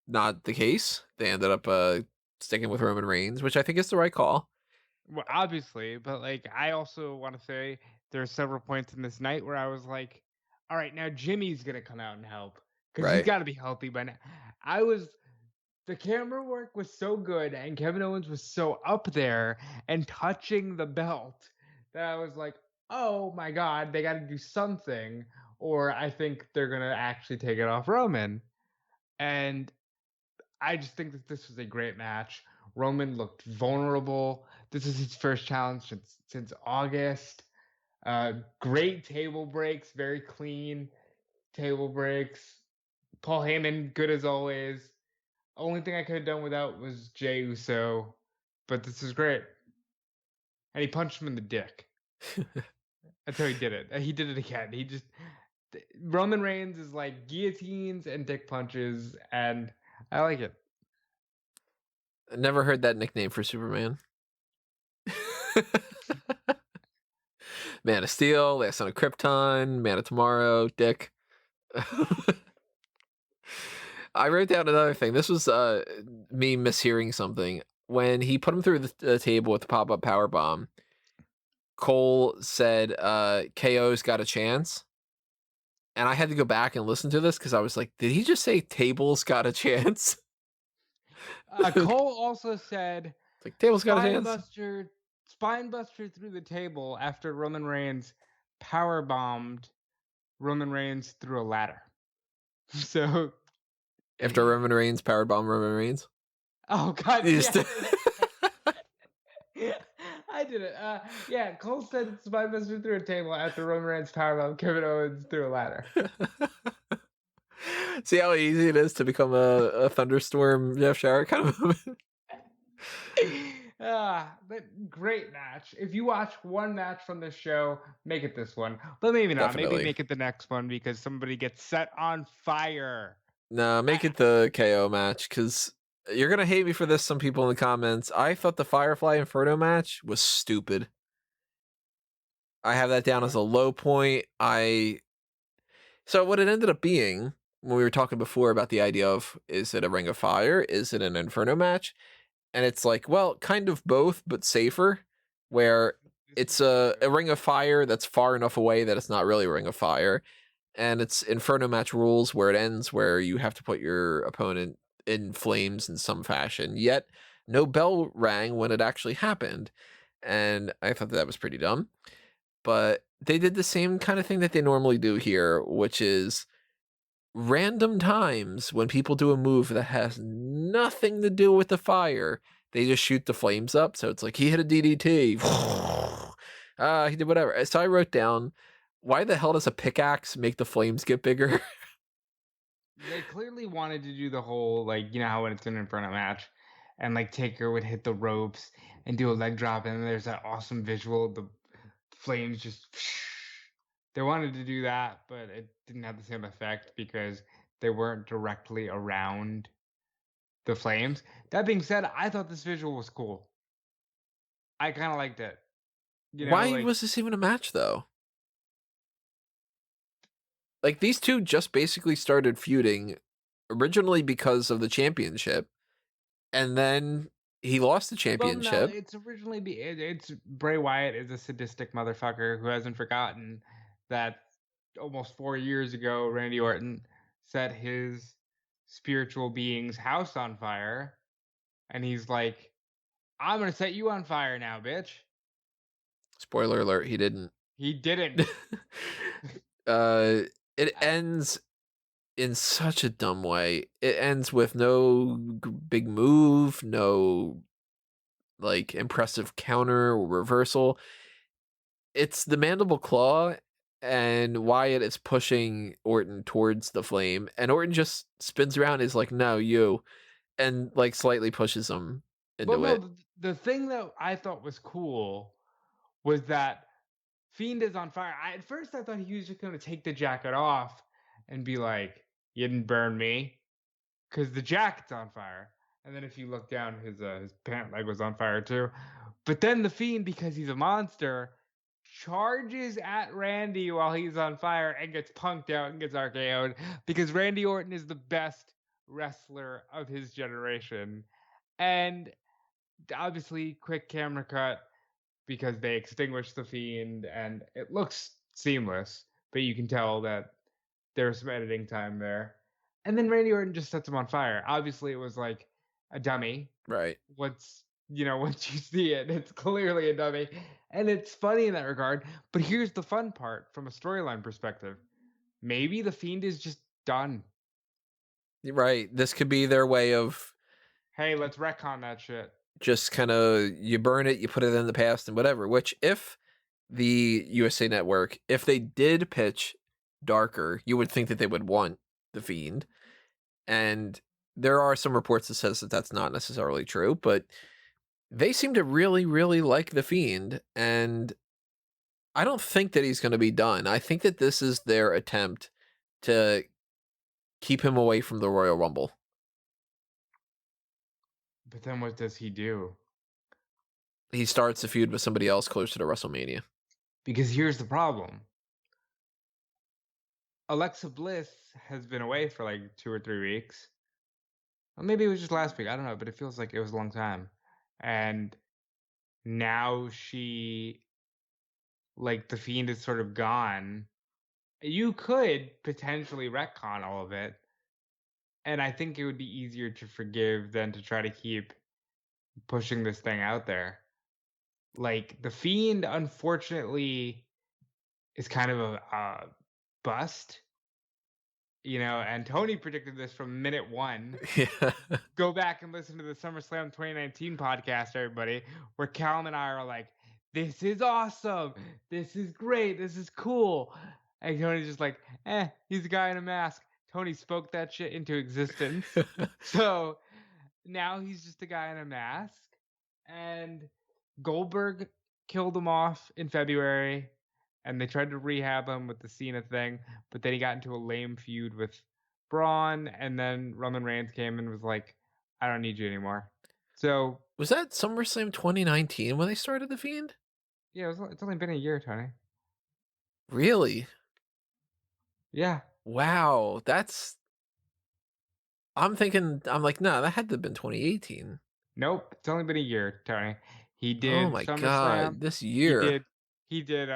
not the case? They ended up sticking with Roman Reigns, which I think is the right call. Well, obviously, but like I also want to say there are several points in this night where I was like, all right, now Jimmy's gonna come out and help because he's Right. got to be healthy by now. The camera work was so good and Kevin Owens was so up there and touching the belt that I was like, oh my God, they got to do something, or I think they're going to actually take it off Roman. And I just think that this was a great match. Roman looked vulnerable. This is his first challenge since August. Great table breaks, very clean table breaks. Paul Heyman, good as always. Only thing I could have done without was Jey Uso, but this is great. And he punched him in the dick. That's how he did it. He did it again. Roman Reigns is like guillotines and dick punches, and I like it. I never heard that nickname for Superman. Man of Steel, Last Son of Krypton, Man of Tomorrow, Dick. I wrote down another thing. This was me mishearing something. When he put him through the table with the pop-up power bomb, Cole said KO's got a chance. And I had to go back and listen to this because I was like, did he just say table's got a chance? Cole also said, like, table's got a chance. Spinebuster through the table after Roman Reigns power bombed Roman Reigns through a ladder. So after Roman Reigns power bomb Roman Reigns. Oh God! Yeah. I did it. Yeah, Cole said Spinebuster through a table after Roman Reigns power bomb Kevin Owens through a ladder. See how easy it is to become a thunderstorm Jeff Jarrett kind of moment. But great match. If you watch one match from this show, make it this one. But maybe not. Definitely. Maybe make it the next one because somebody gets set on fire. No, make it the KO match because you're going to hate me for this, some people in the comments. I thought the Firefly Inferno match was stupid. I have that down as a low point. So what it ended up being, when we were talking before about the idea of, is it a Ring of Fire? Is it an Inferno match? And it's like, well, kind of both, but safer, where it's a Ring of Fire that's far enough away that it's not really a Ring of Fire. And it's Inferno match rules where it ends, where you have to put your opponent in flames in some fashion. Yet, no bell rang when it actually happened. And I thought that was pretty dumb. But they did the same kind of thing that they normally do here, which is random times when people do a move that has nothing to do with the fire, they just shoot the flames up. So it's like he hit a DDT. He did whatever. So I wrote down, why the hell does a pickaxe make the flames get bigger? They clearly wanted to do the whole, like, you know how when it's an Inferno match and like Taker would hit the ropes and do a leg drop and there's that awesome visual of the flames just they wanted to do that, but it didn't have the same effect because they weren't directly around the flames. That being said, I thought this visual was cool. I kind of liked it. You know, why was this even a match though? Like, these two just basically started feuding originally because of the championship, and then he lost the championship. Well, no, it's originally it's Bray Wyatt is a sadistic motherfucker who hasn't forgotten that almost 4 years ago Randy Orton set his spiritual being's house on fire, and he's like, "I'm gonna set you on fire now, bitch." Spoiler alert: he didn't. He didn't. It ends in such a dumb way. It ends with no big move, no like impressive counter or reversal. It's the mandible claw, and Wyatt is pushing Orton towards the flame, and Orton just spins around and is like, no, you, and like slightly pushes him into it. The thing that I thought was cool was that Fiend is on fire. At first I thought he was just going to take the jacket off and be like, "You didn't burn me," because the jacket's on fire. And then if you look down, his pant leg was on fire too. But then the Fiend, because he's a monster, charges at Randy while he's on fire and gets punked out and gets RKO'd because Randy Orton is the best wrestler of his generation. And obviously, quick camera cut because they extinguished the Fiend and it looks seamless, but you can tell that there's some editing time there. And then Randy Orton just sets him on fire. Obviously, it was like a dummy. Right. Once you see it, it's clearly a dummy. And it's funny in that regard. But here's the fun part from a storyline perspective. Maybe the Fiend is just done. Right. This could be their way of, hey, let's retcon that shit. Just kind of, you burn it, you put it in the past and whatever. Which, if the USA Network, if they did pitch darker, you would think that they would want the Fiend. And there are some reports that says that that's not necessarily true, but they seem to really, really like the Fiend. And I don't think that he's going to be done. I think that this is their attempt to keep him away from the Royal Rumble. But then what does he do? He starts a feud with somebody else closer to WrestleMania. Because here's the problem. Alexa Bliss has been away for like 2 or 3 weeks. Or maybe it was just last week. I don't know, but it feels like it was a long time. And now the Fiend is sort of gone. You could potentially retcon all of it. And I think it would be easier to forgive than to try to keep pushing this thing out there. Like, the Fiend, unfortunately, is kind of a bust. And Tony predicted this from minute one. Yeah. Go back and listen to the SummerSlam 2019 podcast, everybody, where Callum and I are like, this is awesome. This is great. This is cool. And Tony's just like, he's a guy in a mask. Tony spoke that shit into existence. So now he's just a guy in a mask. And Goldberg killed him off in February. And they tried to rehab him with the Cena thing. But then he got into a lame feud with Braun. And then Roman Reigns came and was like, I don't need you anymore. So Was that SummerSlam 2019 when they started the Fiend? yeah, it's only been a year, Tony. Really? Yeah. Wow, I'm like, no, that had to have been 2018. Nope. It's only been a year, Tony. He Oh did my SummerSlam. God, this He year. did he did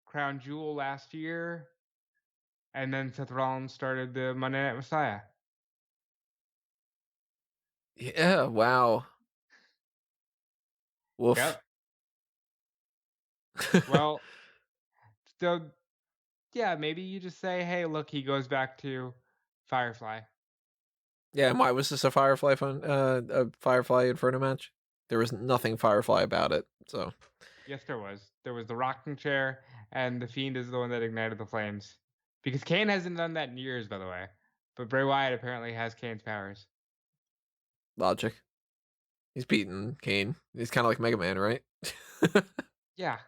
Crown Jewel last year. And then Seth Rollins started the Monday Night Messiah. Yeah, wow. Woof. Yep. Well, so yeah, maybe you just say, hey, look, he goes back to Firefly. Yeah, and why was this a Firefly a Firefly Inferno match? There was nothing Firefly about it, so. Yes, there was. There was the rocking chair, and the Fiend is the one that ignited the flames. Because Kane hasn't done that in years, by the way. But Bray Wyatt apparently has Kane's powers. Logic. He's beaten Kane. He's kind of like Mega Man, right? Yeah.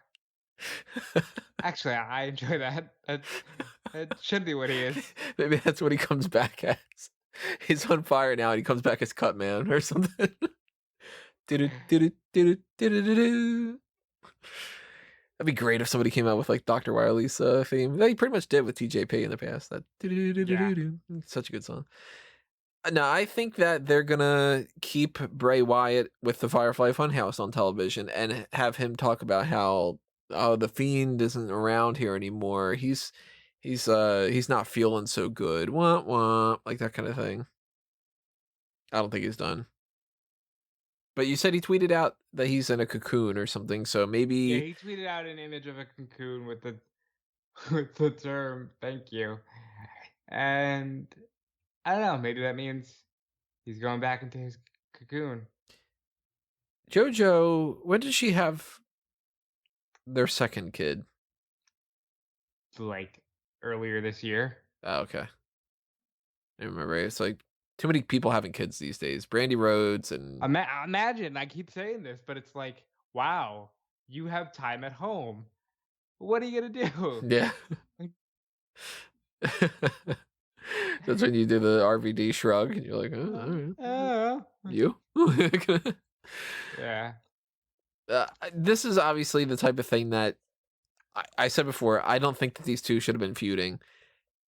Actually, I enjoy that. That should be what he is. Maybe that's what he comes back as. He's on fire now and he comes back as Cut Man or something. Do-do-do-do-do-do-do-do-do. That'd be great if somebody came out with like Dr. Wily's theme. They pretty much did with TJP in the past. That do-do-do-do-do-do. Such a good song. No, I think that they're gonna keep Bray Wyatt with the Firefly Funhouse on television and have him talk about how the Fiend isn't around here anymore. He's not feeling so good. Wah wah, like that kind of thing. I don't think he's done. But you said he tweeted out that he's in a cocoon or something, so Yeah, maybe he tweeted out an image of a cocoon with the with the term "thank you," and I don't know. Maybe that means he's going back into his cocoon. JoJo, when did she have their second kid? Like earlier this year. Oh, okay. I remember. It's like too many people having kids these days. Brandy Rhodes and Imagine, I keep saying this, but it's like, wow, you have time at home. What are you gonna do? yeah. Like, That's when you do the RVD shrug and you're like, oh, all right. You? yeah. This is obviously the type of thing that I said before. I don't think that these two should have been feuding.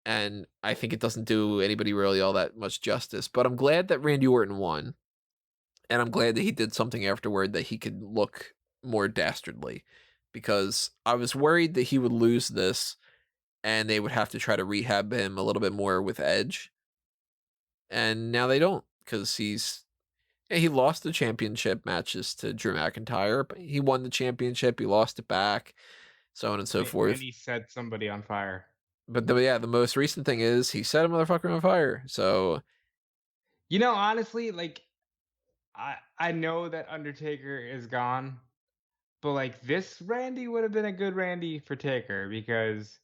And I think it doesn't do anybody really all that much justice. But I'm glad that Randy Orton won. And I'm glad that he did something afterward that he could look more dastardly. Because I was worried that he would lose this and they would have to try to rehab him a little bit more with Edge. And now they don't, because he lost the championship matches to Drew McIntyre, but he won the championship, he lost it back, so on and so forth. And he set somebody on fire. But the most recent thing is he set a motherfucker on fire. So honestly, like I know that Undertaker is gone, but like this Randy would have been a good Randy for Taker because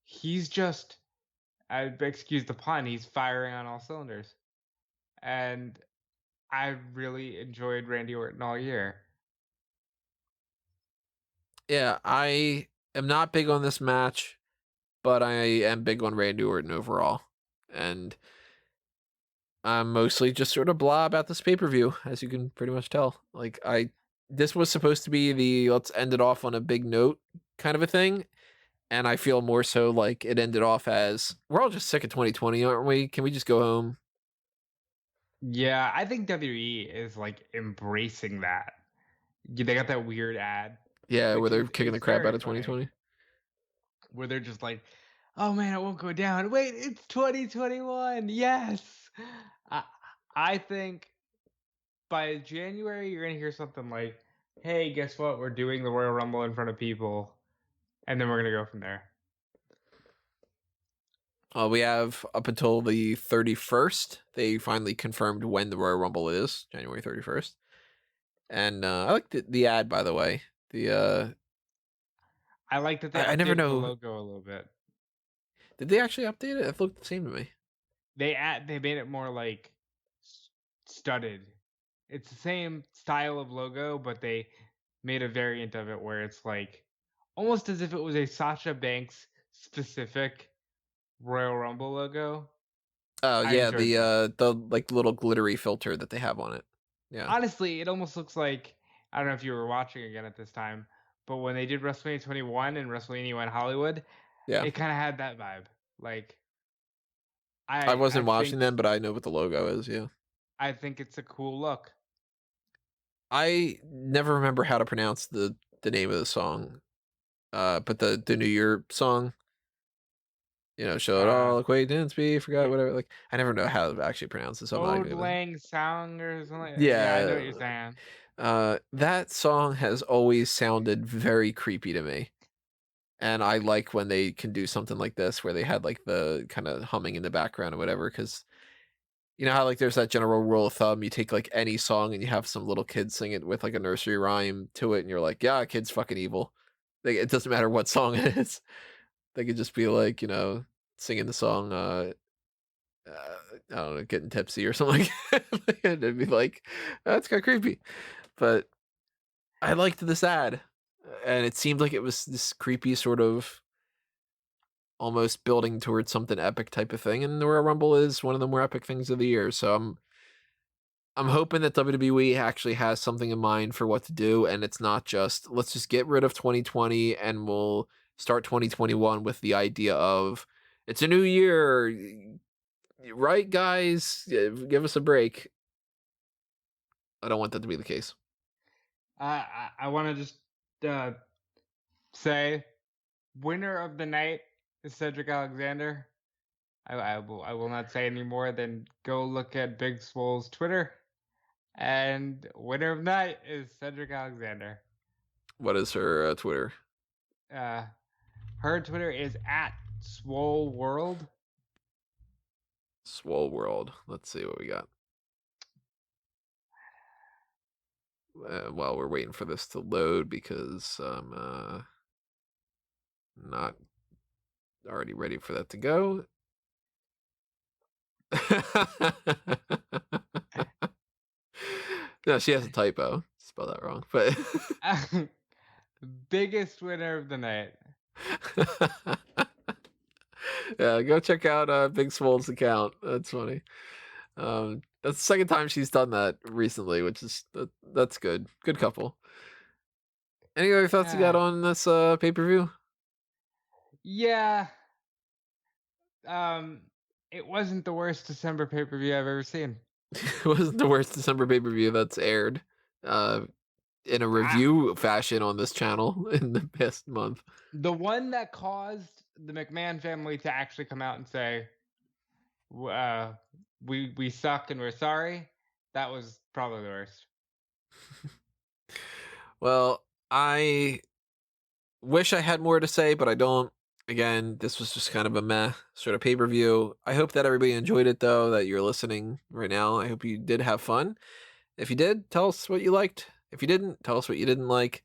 he's just, excuse the pun, he's firing on all cylinders. And I really enjoyed Randy Orton all year. yeah, I am not big on this match, but I am big on Randy Orton overall. And I'm mostly just sort of blah about this pay-per-view, as you can pretty much tell. Like, this was supposed to be the let's end it off on a big note kind of a thing. And I feel more so like it ended off as, we're all just sick of 2020, aren't we? Can we just go home? Yeah, I think WWE is like embracing that. They got that weird ad, Yeah, where which they're is kicking the it's crap out very of funny. 2020. Where they're just like, "Oh man, it won't go down. Wait, it's 2021. Yes." I I think by January you're gonna hear something like, "Hey, guess what? We're doing the Royal Rumble in front of people," and then we're gonna go from there. We have up until the 31st. They finally confirmed when the Royal Rumble is, January 31st. And I like the ad, by the way. The I like that they I never updated the know. logo a little bit. Did they actually update it? It looked the same to me. They made it more like studded. It's the same style of logo, but they made a variant of it where it's like almost as if it was a Sasha Banks specific Royal Rumble logo. Oh I yeah, enjoyed that. the like little glittery filter that they have on it. Yeah. Honestly, it almost looks like I don't know if you were watching again at this time, but when they did WrestleMania 21 and WrestleMania in Hollywood, Yeah. it kind of had that vibe. Like I I wasn't watching think them, but I know what the logo is, yeah. I think it's a cool look. I never remember how to pronounce the name of the song. But the New Year song, show it Uh, all acquaintance be forgot whatever. Like, I never know how to actually pronounce it, so I'm not Ode even gonna. Lang Song or something. Yeah, I know what Yeah, you're saying. that song has always sounded very creepy to me, and I like when they can do something like this where they had like the kind of humming in the background or whatever, because you know how like there's that general rule of thumb, you take like any song and you have some little kid sing it with like a nursery rhyme to it, and you're like, yeah, kid's fucking evil. Like, it doesn't matter what song it is. They could just be like, singing the song, I don't know, getting tipsy or something like that. And it'd be like, that's kind of creepy. But I liked this ad. And it seemed like it was this creepy sort of almost building towards something epic type of thing. And the Royal Rumble is one of the more epic things of the year. So I'm hoping that WWE actually has something in mind for what to do, and it's not just let's just get rid of 2020 and we'll start 2021 with the idea of it's a new year, right, guys? Give us a break. I don't want that to be the case. I want to just uh, say, winner of the night is Cedric Alexander. I will not say any more than go look at Big Swole's Twitter, and winner of the night is Cedric Alexander. What is her Twitter? Her Twitter is at Swole World. Swole World. Let's see what we got. While we're waiting for this to load, because I'm not already ready for that to go. No, she has a typo. Spell that wrong. But Biggest winner of the night. yeah, go check out Big Swole's account. That's funny. That's the second time she's done that recently, which is that's good. Good couple. Any other thoughts you got on this pay-per-view? Yeah. It wasn't the worst December pay-per-view I've ever seen. It wasn't the worst December pay-per-view that's aired in a review fashion on this channel in the past month. The one that caused the McMahon family to actually come out and say, we suck and we're sorry, that was probably the worst. Well, I wish I had more to say, but I don't. Again, this was just kind of a meh sort of pay-per-view. I hope that everybody enjoyed it, though, that you're listening right now. I hope you did have fun. If you did, tell us what you liked. If you didn't, tell us what you didn't like.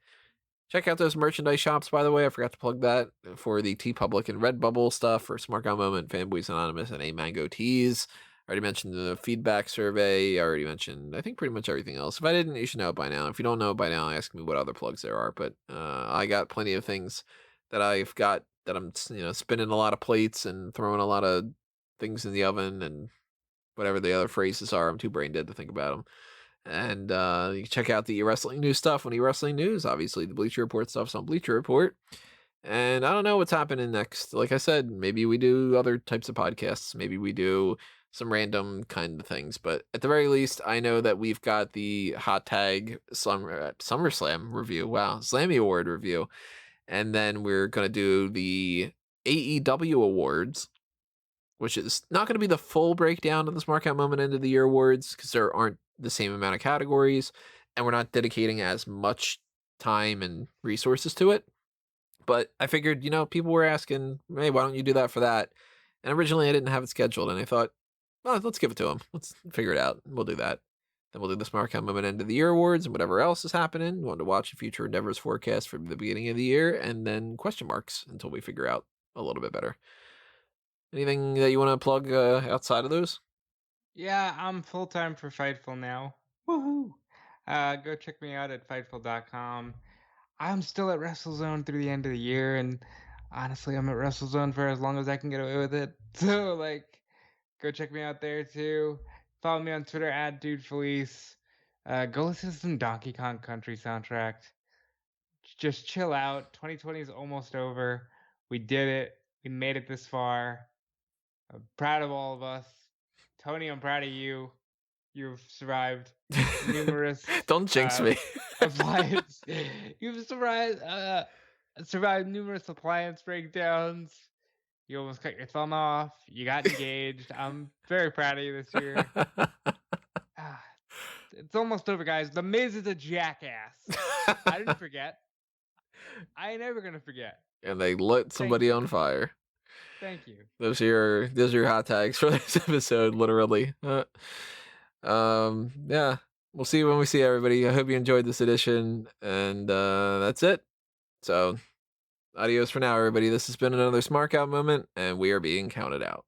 Check out those merchandise shops, by the way. I forgot to plug that for the TeePublic and Redbubble stuff for Smark Moment, Fanboys Anonymous, and A Mango Teas. I already mentioned the feedback survey. I already mentioned, I think, pretty much everything else. If I didn't, you should know it by now. If you don't know it by now, ask me what other plugs there are. But I got plenty of things that I've got that I'm spinning a lot of plates and throwing a lot of things in the oven and whatever the other phrases are. I'm too brain dead to think about them. And you can check out the wrestling news stuff on wrestling news. Obviously, the Bleacher Report stuff's on Bleacher Report. And I don't know what's happening next. Like I said, maybe we do other types of podcasts. Maybe we do some random kind of things. But at the very least, I know that we've got the hot tag SummerSlam review. Wow, Slammy Award review. And then we're going to do the AEW Awards, which is not going to be the full breakdown of the Smark Out Moment End of the Year Awards because there aren't the same amount of categories. And we're not dedicating as much time and resources to it. But I figured, people were asking, hey, why don't you do that for that? And originally I didn't have it scheduled. And I thought, well, let's give it to them. Let's figure it out. We'll do that. Then we'll do the Smart Moment End of the Year Awards and whatever else is happening. Want to watch the future endeavors forecast from the beginning of the year. And then question marks until we figure out a little bit better. Anything that you want to plug outside of those? Yeah, I'm full-time for Fightful now. Woohoo! Go check me out at Fightful.com. I'm still at WrestleZone through the end of the year, and honestly, I'm at WrestleZone for as long as I can get away with it. So, go check me out there too. Follow me on Twitter at DudeFelice. Go listen to some Donkey Kong Country soundtrack. Just chill out. 2020 is almost over. We did it. We made it this far. I'm proud of all of us. Tony, I'm proud of you. You've survived numerous Don't jinx me. appliance. You've survived numerous appliance breakdowns. You almost cut your thumb off. You got engaged. I'm very proud of you this year. It's almost over, guys. The Miz is a jackass. I didn't forget. I ain't ever gonna forget. And they lit somebody on fire. Thank you. Those are your hot tags for this episode, literally. Yeah. We'll see you when we see everybody. I hope you enjoyed this edition, and that's it. So, adios for now, everybody. This has been another Smark Out moment, and we are being counted out.